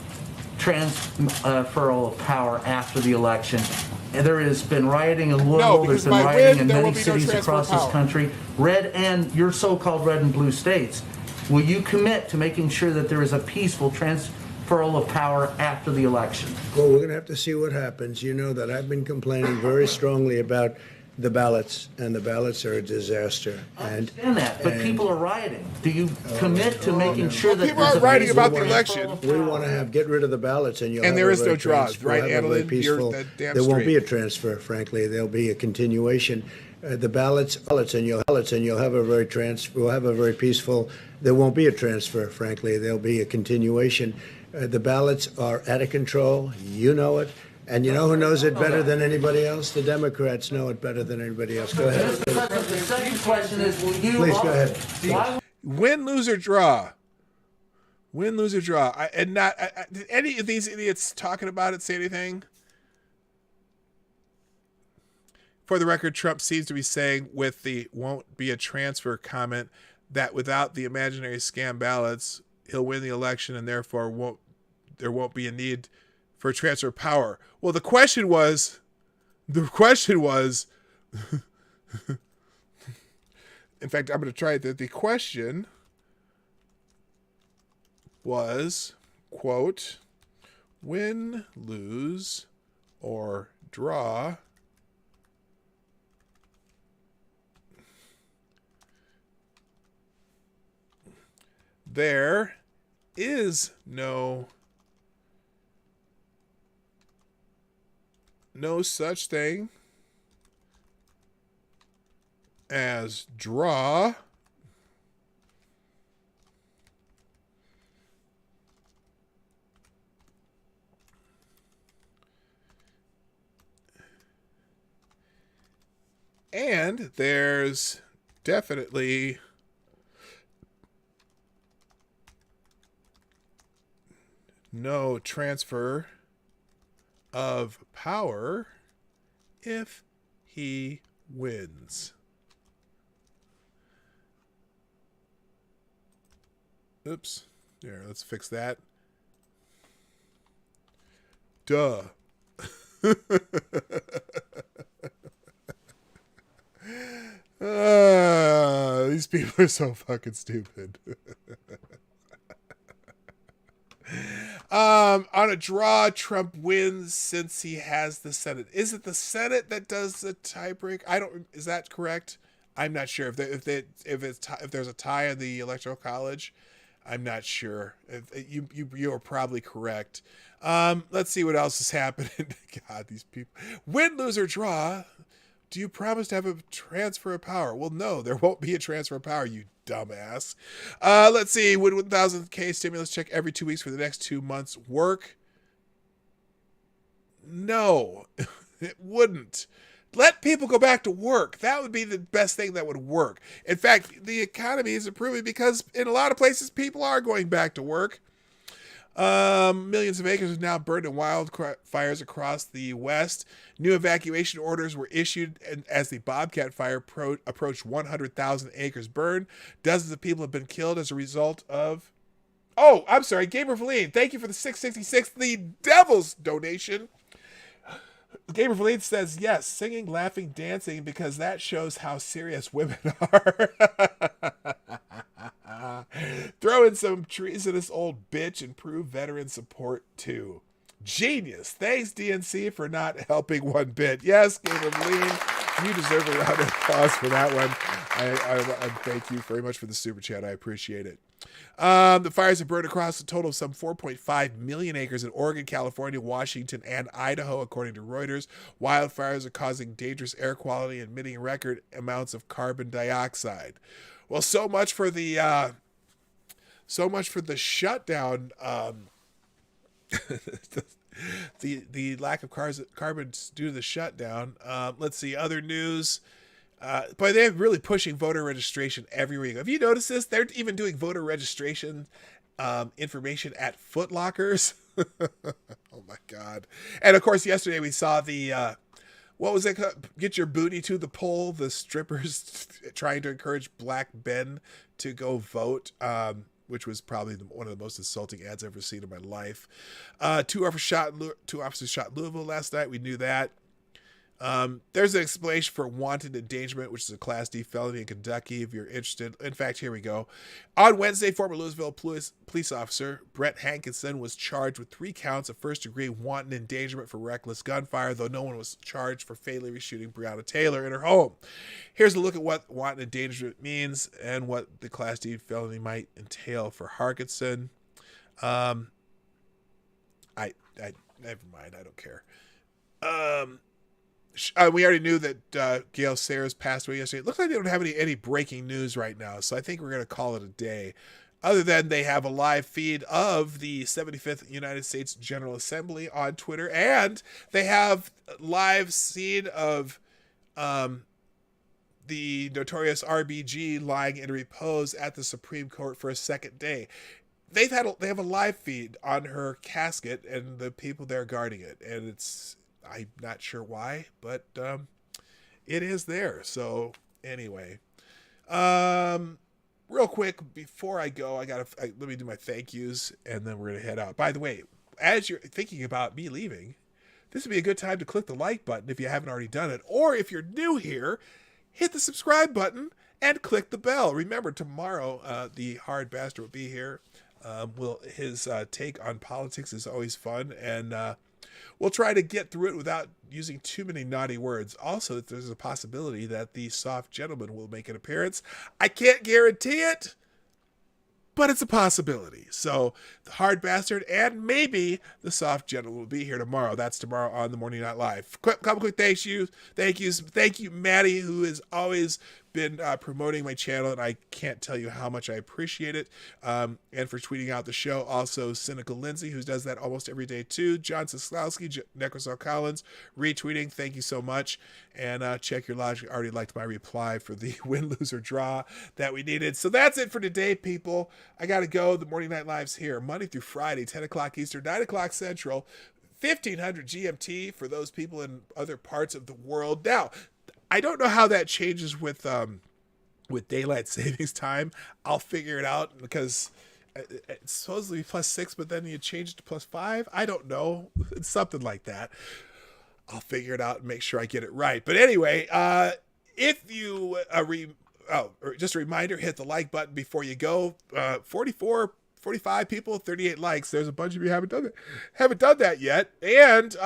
transferal of power after the election? And there has been rioting in Louisville. There's been rioting in many cities across this country, red and your so-called red and blue states. Will you commit to making sure that there is a peaceful transferal of power after the election? Well, we're going to have to see what happens. You know that I've been complaining very strongly about the ballots, and the ballots are a disaster. I understand that, but people are rioting. Do you commit to making sure that people are writing about the election? We want to get rid of the ballots, and there is no draws, right, Adeline? There won't be a transfer. Frankly, there'll be a continuation. The ballots, and you'll have a we'll have a very peaceful. There won't be a transfer. Frankly, there'll be a continuation. The ballots are out of control. You know it. And you know who knows it better than anybody else? The Democrats know it better than anybody else. Go ahead. The second question is, will you... Please, go ahead. Win, lose, or draw. Win, lose, or draw. Did any of these idiots talking about it say anything? For the record, Trump seems to be saying with the won't be a transfer comment that without the imaginary scam ballots, he'll win the election and therefore there won't be a need for transfer of power. Well, the question was, in fact, I'm going to try it. The question was, quote, win, lose, or draw there is no such thing as draw and there's definitely no transfer of power if he wins. Oops. There, let's fix that. Duh. These people are so fucking stupid. On a draw, Trump wins since he has the Senate. Is it the Senate that does the tiebreak? Is that correct? I'm not sure if there's a tie in the Electoral College. I'm not sure. You are probably correct. Let's see what else is happening. God, these people. Win, lose, or draw. Do you promise to have a transfer of power? Well, no, there won't be a transfer of power, you dumbass. Let's see. Would 1,000K stimulus check every 2 weeks for the next 2 months work? No, it wouldn't. Let people go back to work. That would be the best thing that would work. In fact, the economy is improving because in a lot of places, people are going back to work. Millions of acres are now burned in wildfires across the West. New evacuation orders were issued as the Bobcat fire approached 100,000 acres burned. Dozens of people have been killed as a result of... Oh, I'm sorry, Gamer Verleen. Thank you for the 666, the Devil's donation. Gamer Verleen says, yes, singing, laughing, dancing, because that shows how serious women are. Throw in some treasonous old bitch and prove veteran support too. Genius. Thanks, DNC, for not helping one bit. Yes, Gamer Verleen, you deserve a round of applause for that one. I thank you very much for the super chat. I appreciate it. The fires have burned across a total of some 4.5 million acres in Oregon, California, Washington, and Idaho, according to Reuters. Wildfires are causing dangerous air quality and emitting record amounts of carbon dioxide. Well, so much for the shutdown. The lack of carbon due to the shutdown. Let's see other news. But they're really pushing voter registration every week. Have you noticed this? They're even doing voter registration information at Foot Lockers. Oh my God. And of course, yesterday we saw the, what was it called? Get your booty to the poll. The strippers trying to encourage black men to go vote, which was probably one of the most insulting ads I've ever seen in my life. Two officers shot Louisville last night. We knew that. There's an explanation for wanton endangerment, which is a Class D felony in Kentucky, if you're interested. In fact, here we go. On Wednesday, former Louisville police officer Brett Hankinson was charged with 3 counts of first-degree wanton endangerment for reckless gunfire, though no one was charged for fatally shooting Breonna Taylor in her home. Here's a look at what wanton endangerment means and what the Class D felony might entail for Hankinson. Never mind. I don't care. We already knew that Gail Sayers passed away yesterday. It looks like they don't have any breaking news right now, so I think we're going to call it a day. Other than they have a live feed of the 75th United States General Assembly on Twitter, and they have live feed of the notorious RBG lying in repose at the Supreme Court for a second day. They have a live feed on her casket and the people there guarding it, and I'm not sure why, but it is there. So anyway, real quick before I go, let me do my thank yous, and then we're gonna head out. By the way, as you're thinking about me leaving, this would be a good time to click the like button if you haven't already done it, or if you're new here, hit the subscribe button and click the bell. Remember, tomorrow the hard bastard will be here. His take on politics is always fun, and we'll try to get through it without using too many naughty words. Also, there's a possibility that the soft gentleman will make an appearance. I can't guarantee it, but it's a possibility. So the hard bastard and maybe the soft gentleman will be here tomorrow. That's tomorrow on the Morning Night Live. Couple quick thank yous. Thank you, Maddie, who has always been promoting my channel, and I can't tell you how much I appreciate it. And for tweeting out the show. Also, Cynical Lindsay, who does that almost every day too. John Sislowski, Necrosol Collins, retweeting. Thank you so much. And check your logic. I already liked my reply for the win, lose, or draw that we needed. So that's it for today, people. I got to go. The Morning Night Live's here Monday through Friday, 10 o'clock Eastern, 9 o'clock Central, 1500 GMT for those people in other parts of the world. Now, I don't know how that changes with daylight savings time. I'll figure it out because it's supposedly +6, but then you change it to +5. I don't know. It's something like that. I'll figure it out and make sure I get it right. But anyway, if you just a reminder, hit the like button before you go. 45 people, 38 likes. There's a bunch of you haven't done that yet. And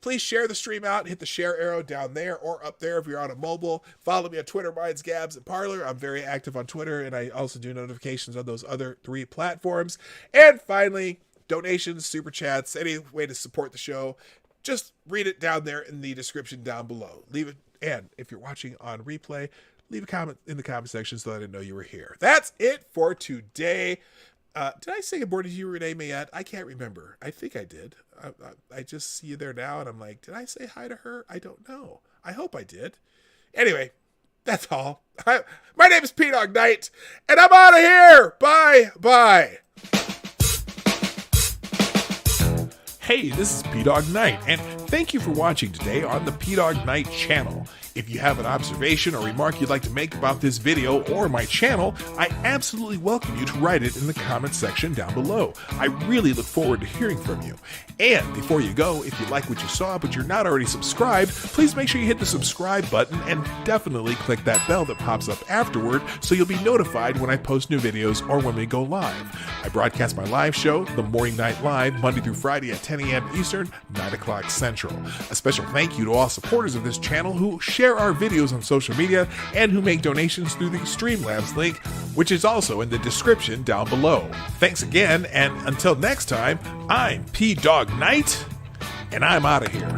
please share the stream out. Hit the share arrow down there or up there if you're on a mobile. Follow me on Twitter, Minds, Gabs, and Parler. I'm very active on Twitter, and I also do notifications on those other 3 platforms. And finally, donations, super chats, any way to support the show, just read it down there in the description down below. Leave it, and if you're watching on replay, leave a comment in the comment section so that I know you were here. That's it for today. Did I say good morning to you, Renee Mayette? I can't remember. I think I did. I just see you there now, and I'm like, did I say hi to her? I don't know. I hope I did. Anyway, that's all. My name is PDawgKnight, and I'm out of here. Bye. Hey, this is PDawgKnight, and thank you for watching today on the PDawgKnight channel. If you have an observation or remark you'd like to make about this video or my channel, I absolutely welcome you to write it in the comments section down below. I really look forward to hearing from you. And before you go, if you like what you saw but you're not already subscribed, please make sure you hit the subscribe button and definitely click that bell that pops up afterward so you'll be notified when I post new videos or when we go live. I broadcast my live show, The Morning Night Live, Monday through Friday at 10 a.m. Eastern, 9 o'clock Central. A special thank you to all supporters of this channel who share our videos on social media and who make donations through the Streamlabs link, which is also in the description down below. Thanks again, and until next time, I'm PDawgKnight, and I'm out of here.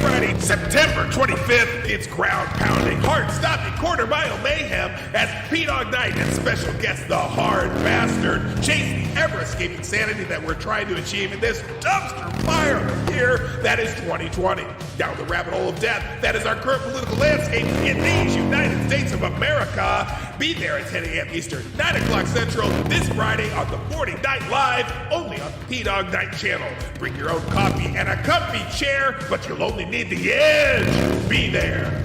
Friday, September 25th, it's ground-pounding, heart-stopping quarter-mile mayhem as PDawgKnight and special guest, the hard bastard, chase the ever-escaping sanity that we're trying to achieve in this dumpster fire of a year that is 2020. Down the rabbit hole of death that is our current political landscape in these United States of America. Be there at 10 a.m. Eastern, 9 o'clock Central, this Friday on the Morning Night Live, only on the PDawgKnight Channel. Bring your own coffee and a comfy chair, but you'll only need the edge. Be there.